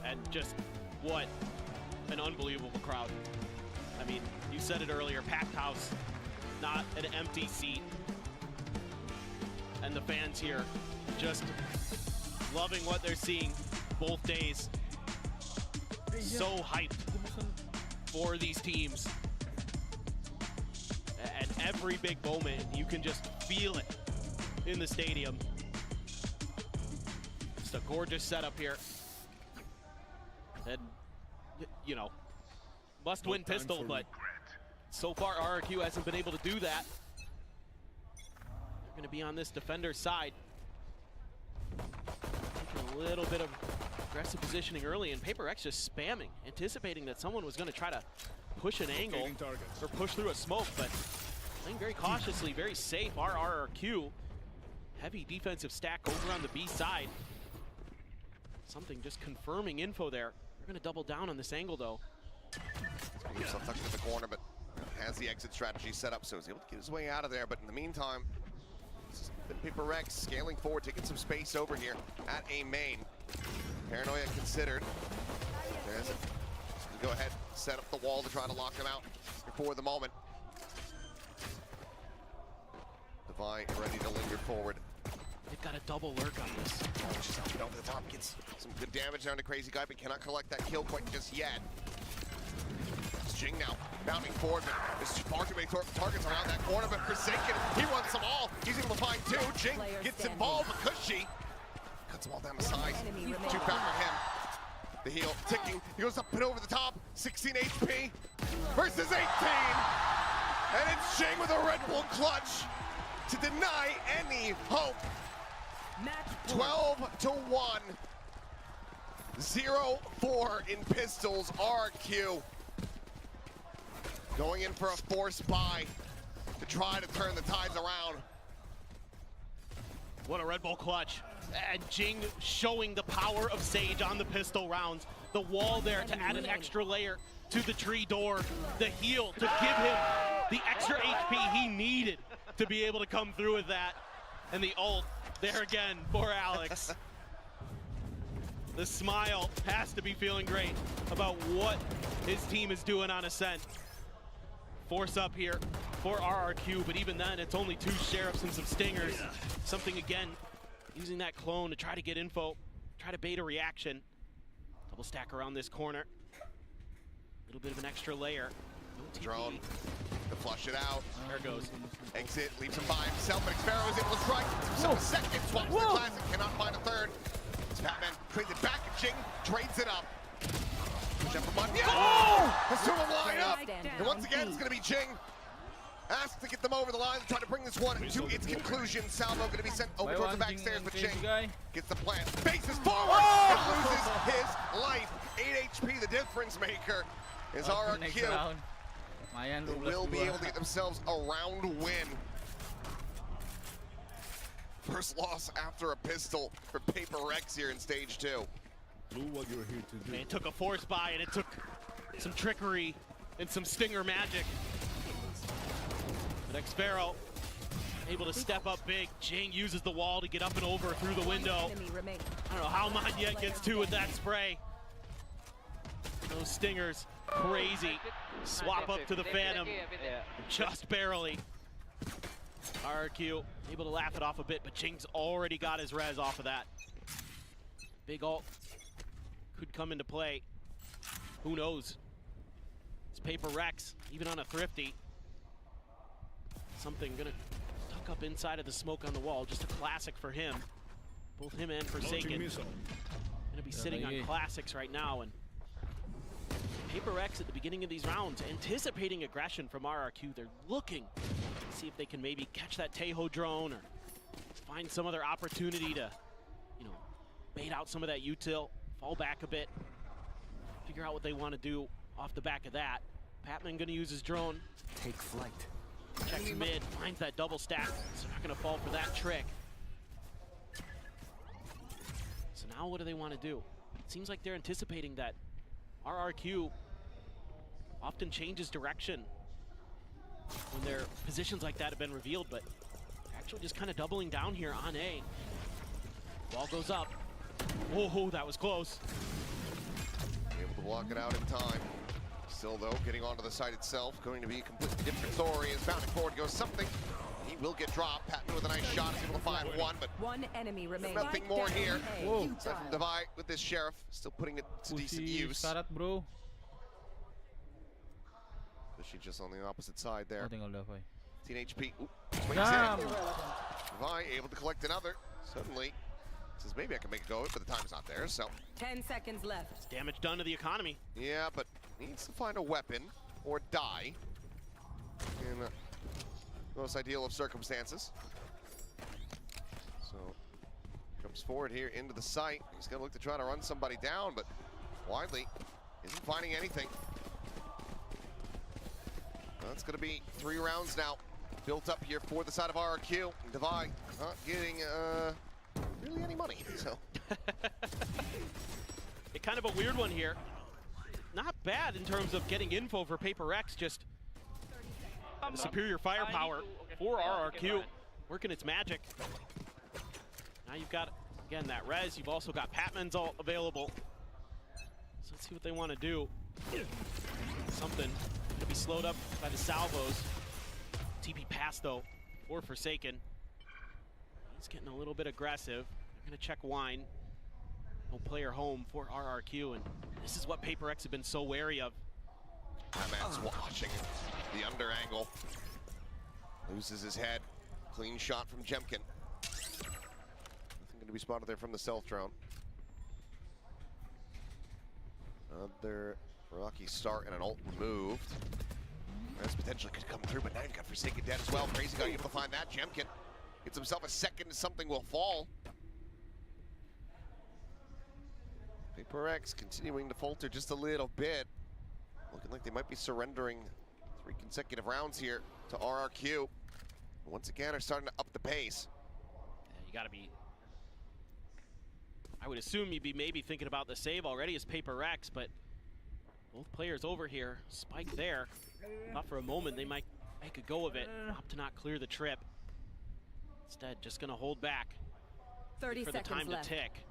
And just what an unbelievable crowd. I mean, you said it earlier, packed house, not an empty seat. And the fans here just loving what they're seeing both days. So hyped for these teams. And every big moment, you can just feel it in the stadium. Just a gorgeous setup here. And, you know, must-win pistol, but so far RRQ hasn't been able to do that. They're going to be on this defender's side. Taking a little bit of aggressive positioning early, and PRX just spamming, anticipating that someone was going to try to push an angle or push through a smoke, but playing very cautiously, very safe. RRQ, heavy defensive stack over on the B side. Something just confirming info there. They're going to double down on this angle, though. He himself tucked into the corner, but has the exit strategy set up, so he's able to get his way out of there. But in the meantime, PRX scaling forward, taking some space over here at A main. Paranoia considered. There's it. Go ahead, set up the wall to try to lock him out before the moment. Divine ready to linger forward. They've got a double lurk on this. Oh, just over the top, gets some good damage down to Crazy Guy, but cannot collect that kill quite just yet. It's Jing now, bounding forward, but there's far too many targets around that corner, but Forsaken, he wants them all. He's able to find two. Jing gets involved, but Cushy cuts them all down the side. 2 pound for him. The heel ticking, he goes up and over the top, 16 HP versus 18. And it's Jing with a Red Bull clutch to deny any hope. 12-1. 0-4 in pistols. RRQ going in for a forced buy to try to turn the tides around. What a Red Bull clutch. And Jing showing the power of Sage on the pistol rounds. The wall there to add an extra layer to the tree door. The heal to give him the extra HP he needed to be able to come through with that. And the ult there again for Alex. The smile has to be feeling great about what his team is doing on Ascent. Force up here for RRQ, but even then, it's only 2 Sheriffs and some Stingers. Something again, using that clone to try to get info, try to bait a reaction. Double stack around this corner. A little bit of an extra layer. No Drone to flush it out. There it goes. Exit, leaves him by himself, but Xpero is able to strike. So second, swaps the classic, cannot find a third. Batman trades it back, and Jing trades it up. Has to line up. And once again, it's going to be Jing. Asked to get them over the line and try to bring this one to its conclusion. Salvo going to be sent over towards the back stairs, but Jing gets the plant. Faces forward and loses his life. 8 HP, the difference maker is RRQ. They will be able to get themselves a round win. First loss after a pistol for PRX here in stage 2. Do what you're here to do. It took a force buy and it took some trickery and some Stinger magic. But Xpero able to step up big. Jing uses the wall to get up and over through the window. I don't know how Manyet gets 2 with that spray. Those Stingers, crazy. Swap up to the Phantom, just barely. RRQ able to laugh it off a bit, but Jing's already got his res off of that. Big ult could come into play. Who knows? It's PRX, even on a Thrifty. Something gonna tuck up inside of the smoke on the wall. Just a classic for him. Both him and Forsaken. Gonna be sitting on classics right now, and PRX at the beginning of these rounds anticipating aggression from RRQ. They're looking to see if they can maybe catch that Tejo drone or find some other opportunity to, you know, bait out some of that util, fall back a bit, figure out what they want to do off the back of that. Patman gonna use his drone. Take flight. Checks mid, finds that double stack, so not gonna fall for that trick. So now what do they want to do? It seems like they're anticipating that RRQ often changes direction when their positions like that have been revealed, but actually just kind of doubling down here on A. Ball goes up. Oh, that was close. Able to block it out in time. Still, though, getting onto the site itself, going to be a completely different story. As bounding forward goes something. He will get dropped. Patton with a nice shot is able to find one, but one enemy remains. Nothing more here. Aside from Devi with this Sheriff, still putting it to decent use. Sarat, bro. She's just on the opposite side there. 15 HP. Ooh, Damn. Devi able to collect another. Suddenly says maybe I can make a go of it, but the time is not there. So 10 seconds left. Damage done to the economy. Yeah, but needs to find a weapon or die in the most ideal of circumstances. So comes forward here into the site. He's gonna look to try to run somebody down, but Widely isn't finding anything. That's gonna be 3 rounds now built up here for the side of RRQ. Devi not getting really any money, so. It's kind of a weird one here. Not bad in terms of getting info for PRX, just superior firepower for RRQ, working its magic. Now you've got, again, that res. You've also got Patman's ult available. So let's see what they want to do. Something to be slowed up by the salvos. TP pass, though, for Forsaken. He's getting a little bit aggressive. They're going to check Wine. No player home for RRQ, and this is what PRX have been so wary of. Batman's watching the under angle. Loses his head. Clean shot from Jemkin. Nothing going to be spotted there from the stealth drone. Another rocky start and an ult removed. That's potentially could come through, but now you've got Forsaken dead as well. Crazy guy able to find that. Jemkin gets himself a second. Something will fall. PRX continuing to falter just a little bit. Looking like they might be surrendering 3 consecutive rounds here to RRQ. Once again, are starting to up the pace. Yeah, you gotta be, I would assume you'd be maybe thinking about the save already as PRX, but both players over here, Spike there. Thought for a moment they might make a go of it, opt to not clear the trip. Instead, just gonna hold back 30 for the seconds time left. to tick.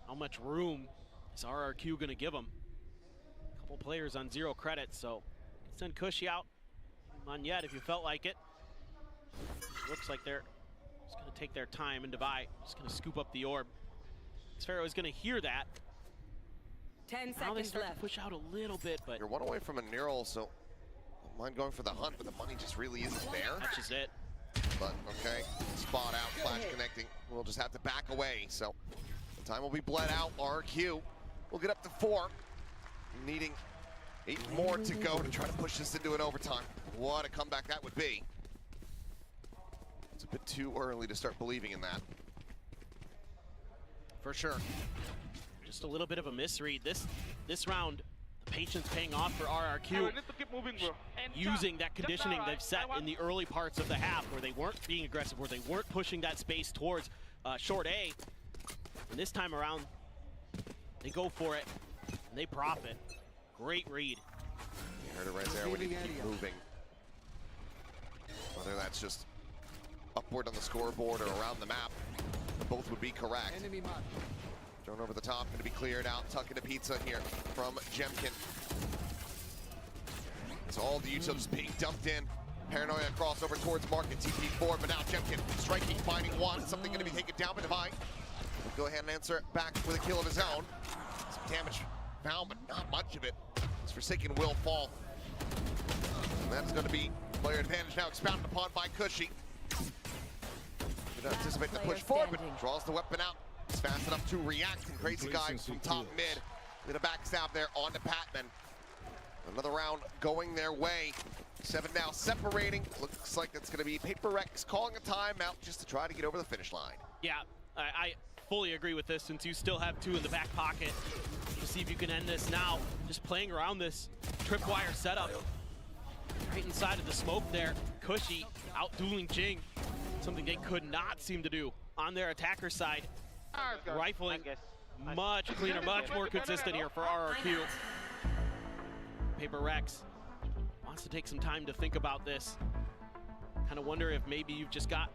How much room is RRQ gonna give them? A couple players on 0 credits, so send Cushy out. On yet if you felt like it. Looks like they're just gonna take their time and divide. Just gonna scoop up the orb. Sphero is gonna hear that. 10 now they seconds start left. to push out a little bit, but You're 1 away from a neural, so don't mind going for the hunt, but the money just really isn't there. that's just it. But okay, spot out, flash connecting. We'll just have to back away, so the time will be bled out. RQ will get up to 4, needing 8 more to go to try to push this into an overtime. What a comeback that would be. It's a bit too early to start believing in that. For sure. Just a little bit of a misread. This round, the patience paying off for RRQ. Using that conditioning they've set in the early parts of the half where they weren't being aggressive, where they weren't pushing that space towards short A. And this time around, they go for it, and they profit. Great read. You heard it right there, we need to keep moving. Whether that's just upward on the scoreboard or around the map, both would be correct. Thrown over the top, going to be cleared out. Tuck into pizza here from Jemkin. It's all the utils being dumped in. Paranoia crossover towards Market, TP forward, but now Jemkin striking, finding one. Something going to be taken down by Divine. Go ahead and answer back with a kill of his own. Some damage found, but not much of it. This Forsaken will fall. And that's going to be player advantage now expounded upon by Cushy. Did not anticipate the push forward, but draws the weapon out. It's fast enough to react. And Crazy Guy from top mid with a backstab there onto Patman. Another round going their way. 7 now separating. Looks like that's going to be PRX calling a timeout just to try to get over the finish line. Yeah, I fully agree with this since you still have 2 in the back pocket. To see if you can end this now. Just playing around this tripwire setup. Right inside of the smoke there. Cushy out dueling Jing. Something they could not seem to do on their attacker side. Rifling much cleaner, much more consistent here for RRQ. PRX wants to take some time to think about this. Kind of wonder if maybe you've just got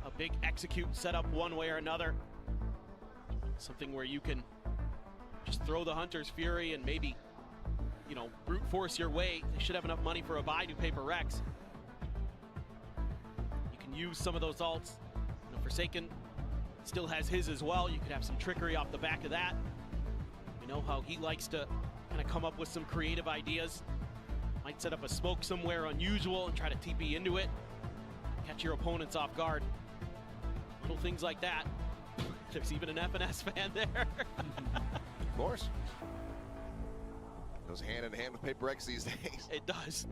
a big execute set up one way or another. Something where you can just throw the Hunter's Fury and maybe, you know, brute force your way. They should have enough money for a buy to PRX. You can use some of those ults. You know, Forsaken still has his as well. You could have some trickery off the back of that. We know how he likes to kind of come up with some creative ideas. Might set up a smoke somewhere unusual and try to TP into it. Catch your opponents off guard. Little things like that. There's even an FNS fan there. Of course. Goes hand in hand with PRX these days. It does.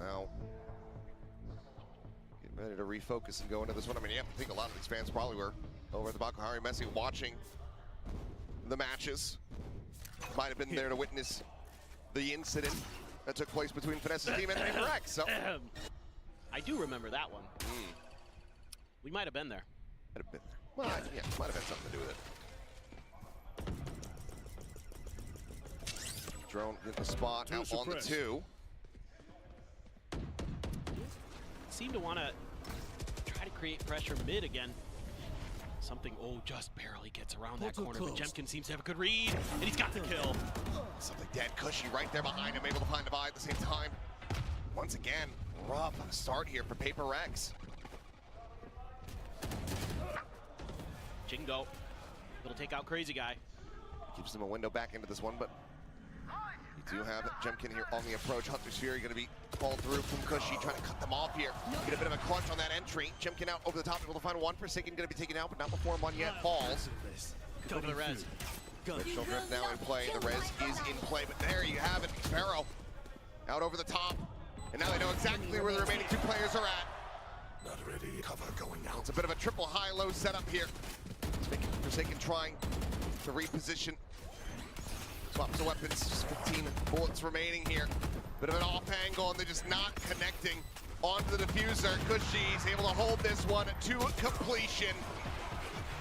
Now, getting ready to refocus and go into this one. I mean, yeah, I think a lot of these fans probably were over at the Bakuhari Messi watching the matches. Might have been there to witness the incident that took place between Finesse's team and PRX. So I do remember that one. We might have been there. Might have been there. Well, yeah, might have had something to do with it. Drone hit the spot out on the 2. Seem to want to try to create pressure mid again. Something, just barely gets around that corner, but Jemkin seems to have a good read, and he's got the kill. Something dead. Cushy right there behind him, able to find Divide at the same time. Once again, rough start here for PRX. Jingo Able to take out Crazy Guy. Gives them a window back into this one, but you do have Jemkin here on the approach. Hunter's Fury going to be called through from Cushy, trying to cut them off here. Get a bit of a clutch on that entry. Jemkin out over the top, able to find one. Forsaken going to be taken out, but not before Monyet falls. Go to the res. Original Drift now in play. The res is in play, but there you have it. Sparrow out over the top. And now they know exactly where the remaining two players are at. Not ready. Cover going out. It's a bit of a triple high-low setup here. Forsaken trying to reposition. Swaps the weapons, just 15 bullets remaining here. Bit of an off angle, and they're just not connecting onto the diffuser. Cushy's able to hold this one to completion.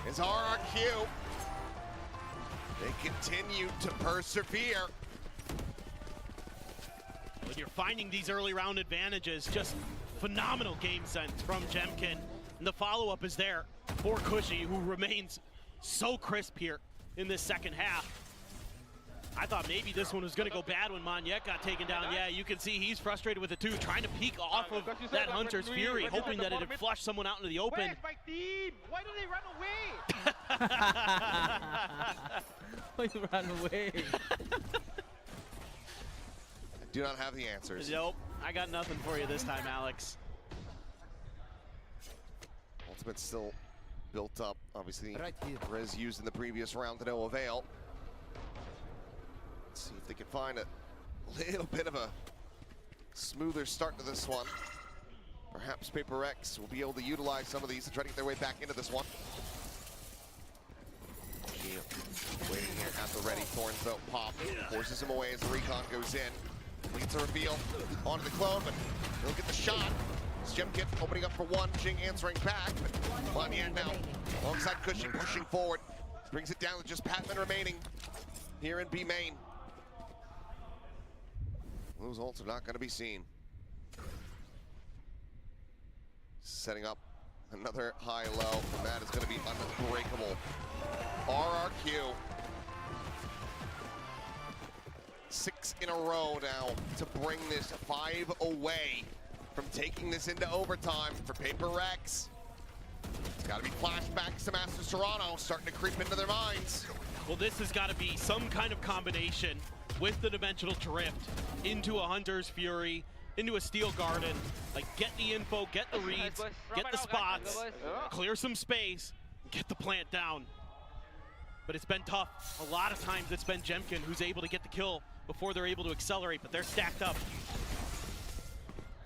Is RRQ. They continue to persevere. When you're finding these early round advantages, just phenomenal game sense from Jemkin. And the follow-up is there for Cushy, who remains so crisp here in this second half. I thought maybe this one was going to go bad when Monyet got taken down. Yeah, you can see he's frustrated with it too, trying to peek off of that Hunter's Fury, hoping that it'd flush someone out into the open. Where's my team? Why do they run away? Why you run away? I do not have the answers. Nope, I got nothing for you this time, Alex. Ultimate's still built up. Obviously, res used in the previous round to no avail. Let's see if they can find a little bit of a smoother start to this one. Perhaps PRX will be able to utilize some of these to try to get their way back into this one. Waiting here at the ready. Thorns though pop, forces him away as the recon goes in. Gets a reveal onto the clone, but he'll get the shot. It's Jemkin opening up for one, Jing answering back, but Monyet now alongside Cushy pushing forward. Brings it down to just Patman remaining here in B main. Those ults are not going to be seen. Setting up another high-low, and that is going to be unbreakable. RRQ. 6 in a row now to bring this 5 away from taking this into overtime for PRX. It's got to be flashbacks to Masters Toronto starting to creep into their minds. Well, this has got to be some kind of combination with the Dimensional Drift into a Hunter's Fury, into a Steel Garden. Like, get the info, get the reads, get the spots, clear some space, get the plant down. But it's been tough. A lot of times it's been Jemkin who's able to get the kill before they're able to accelerate, but they're stacked up.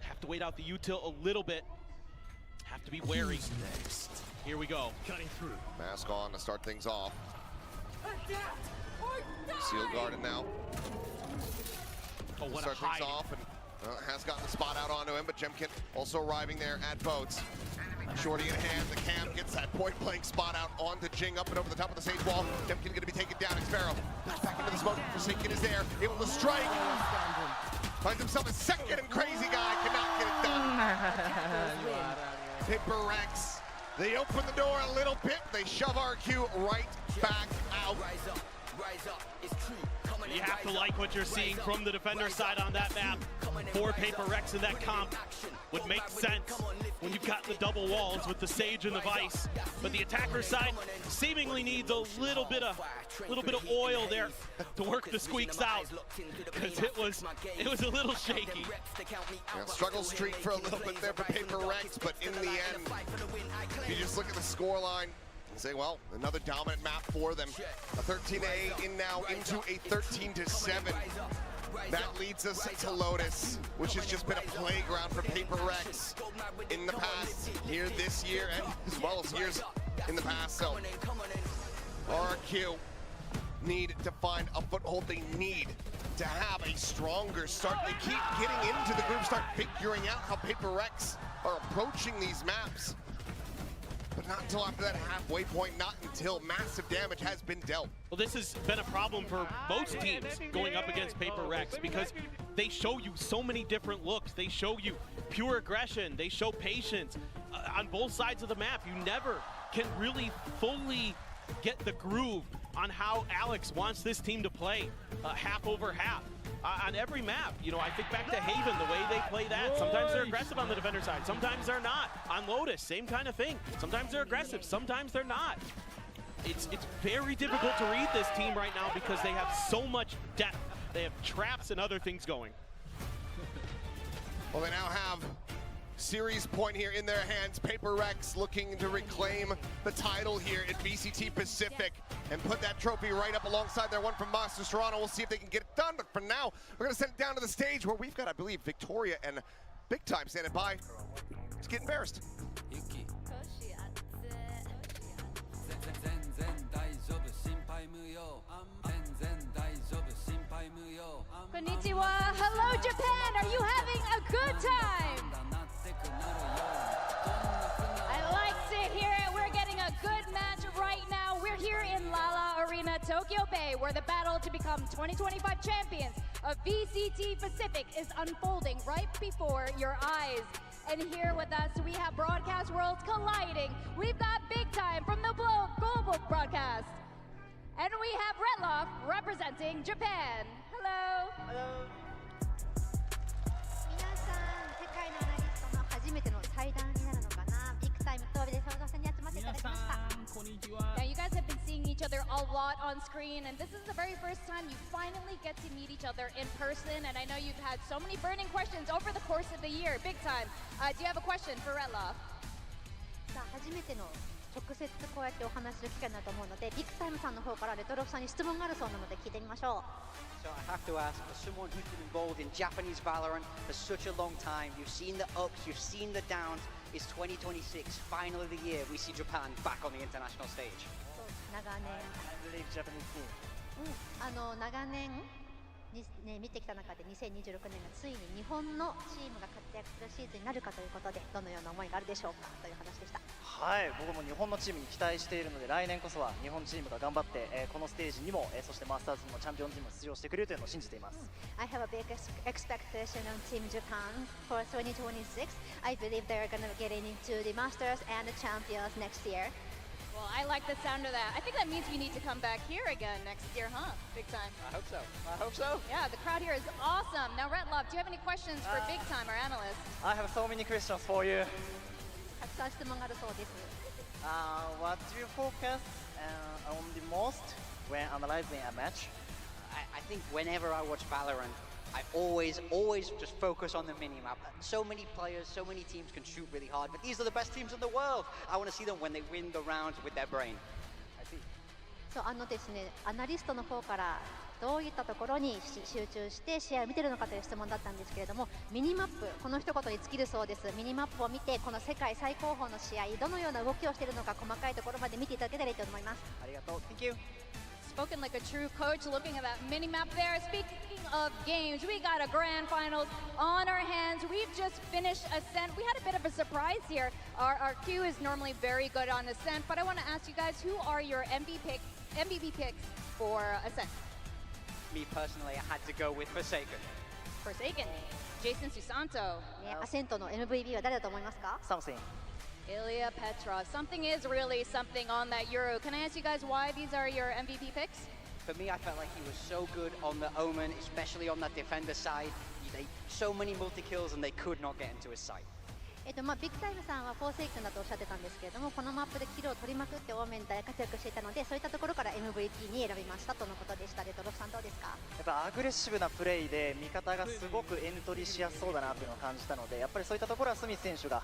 Have to wait out the util a little bit. Have to be wary. Here we go. Cutting through. Mask on to start things off. Steel Garden now. Oh, what start a hide. things off, and has gotten the spot out onto him, but Jemkin also arriving there at boats. Shorty in hand, the cam gets that point-blank spot out onto Jing, up and over the top of the stage wall. Jemkin going to be taken down. Sparrow back into the smoke. Forsaken is there, able to strike. Finds himself a second, and Crazy Guy cannot get it done. PRX, they open the door a little bit. They shove RQ right back out. You have to like what you're seeing from the defender side on that map. For PRX in that comp would make sense when you've got the double walls with the Sage and the Vice. But the attacker side seemingly needs a little bit of oil there to work the squeaks out, because it was a little shaky. Yeah, struggle streak for a little bit there for PRX, but in the end, if you just look at the scoreline and say, well, another dominant map for them. A 13A in now into a 13-7. That leads us to Lotus, which has just been a playground for PRX in the past, here this year, and as well as years in the past. So RRQ need to find a foothold. They need to have a stronger start. They keep getting into the group, start figuring out how PRX are approaching these maps. But not until after that halfway point, not until massive damage has been dealt. Well, this has been a problem for most teams going up against PRX, because they show you so many different looks. They show you pure aggression. They show patience. On both sides of the map, you never can really fully get the groove on how Alex wants this team to play half over half. On every map, you know, I think back to Haven, the way they play that. Sometimes they're aggressive on the defender side, sometimes they're not. On Lotus, same kind of thing. Sometimes they're aggressive, sometimes they're not. It's very difficult to read this team right now because they have so much depth. They have traps and other things going. Well, they now have series point here in their hands. PRX looking to reclaim the title here at VCT Pacific and put that trophy right up alongside their one from Masters Toronto. We'll see if they can get it done, but for now, we're going to send it down to the stage where we've got, I believe, Victoria and Big Time standing by to get embarrassed. Konnichiwa. Hello, Japan. Are you having a good time? I like to hear it. We're getting a good match right now. We're here in Lala Arena, Tokyo Bay, where the battle to become 2025 champions of VCT Pacific is unfolding right before your eyes. And here with us, we have broadcast worlds colliding. We've got Big Time from the global broadcast. And we have Redloff representing Japan. Hello. Hello. 皆さん、世界のアナリストの初めての対談になるのかな。ビッグタイム東部で総動戦に集まっていただきました。Now you guys have been seeing each other a lot on screen, and this is the very first time you finally get to meet each other in person. And I know you've had so many burning questions over the course of the year. Big Time, do you have a question for Redloff? さあ、初めての直接こうやってお話しする機会になると思うので、ビッグタイムさんの方からレトロフさんに質問があるそうなので聞いてみましょう。So I have to ask, as someone who's been involved in Japanese Valorant for such a long time, you've seen the ups, you've seen the downs. Is 2026 finally the year we see Japan back on the international stage? 長年、長年に、ね、見てきた中で2026年がついに日本のチームが活躍するシーズンになるかということで、どのような思いがあるでしょうかという話でした。はい、僕も日本のチームに期待しているので、来年こそは日本チームが頑張って、このステージにも、そしてマスターズにもチャンピオンズにも出場してくれるというのを信じています。I have a big expectation on Team Japan for 2026. I believe they're going to get into the Masters and the Champions next year. Well, I like the sound of that. I think that means we need to come back here again next year, huh? Big Time. I hope so. I hope so. Yeah, the crowd here is awesome. Now, Redloff, do you have any questions for Big Time, our analyst? I have so many questions for you. たくさん質問があるそうです。What do you focus on the most when analyzing a match? I think whenever I watch Valorant, I always just focus on the minimap. So many players, so many teams can shoot really hard, but these are the best teams in the world. I want to see them when they win the rounds with their brain. I see. そうですね、アナリストの方からどういったところに集中して試合を見てるのかという質問だったんですけれども、ミニマップ、この一言に尽きるそうです。ミニマップを見て、この世界最高峰の試合、どのような動きをしているのか、細かいところまで見ていただけたらいいと思います。ありがとう。Thank you. Spoken like a true coach, looking at that mini map there. Speaking of games, we got a grand finals on our hands. We've just finished Ascent. We had a bit of a surprise here. Our RRQ is normally very good on Ascent, but I want to ask you guys, who are your MVP picks for Ascent? Me personally, I had to go with Forsaken. Forsaken. Jason Susanto. アセントの MVP は誰だと思いますか？ Something. Ilya Petrov. Something is really something on that Euro. Can I ask you guys why these are your MVP picks? For me, I felt like he was so good on the Omen, especially on that defender side. They so many multi-kills and they could not get into his sight. ビッグタイムさんはフォーセイクンだとおっしゃってたんですけれども、このマップでキルを取りまくってオーメンで活躍していたので、そういったところから MVP に選びましたとのことでした。レトロフさんどうですか？やっぱアグレッシブなプレイで味方がすごくエントリーしやすそうだなというのを感じたので、やっぱりそういったところはスミス選手が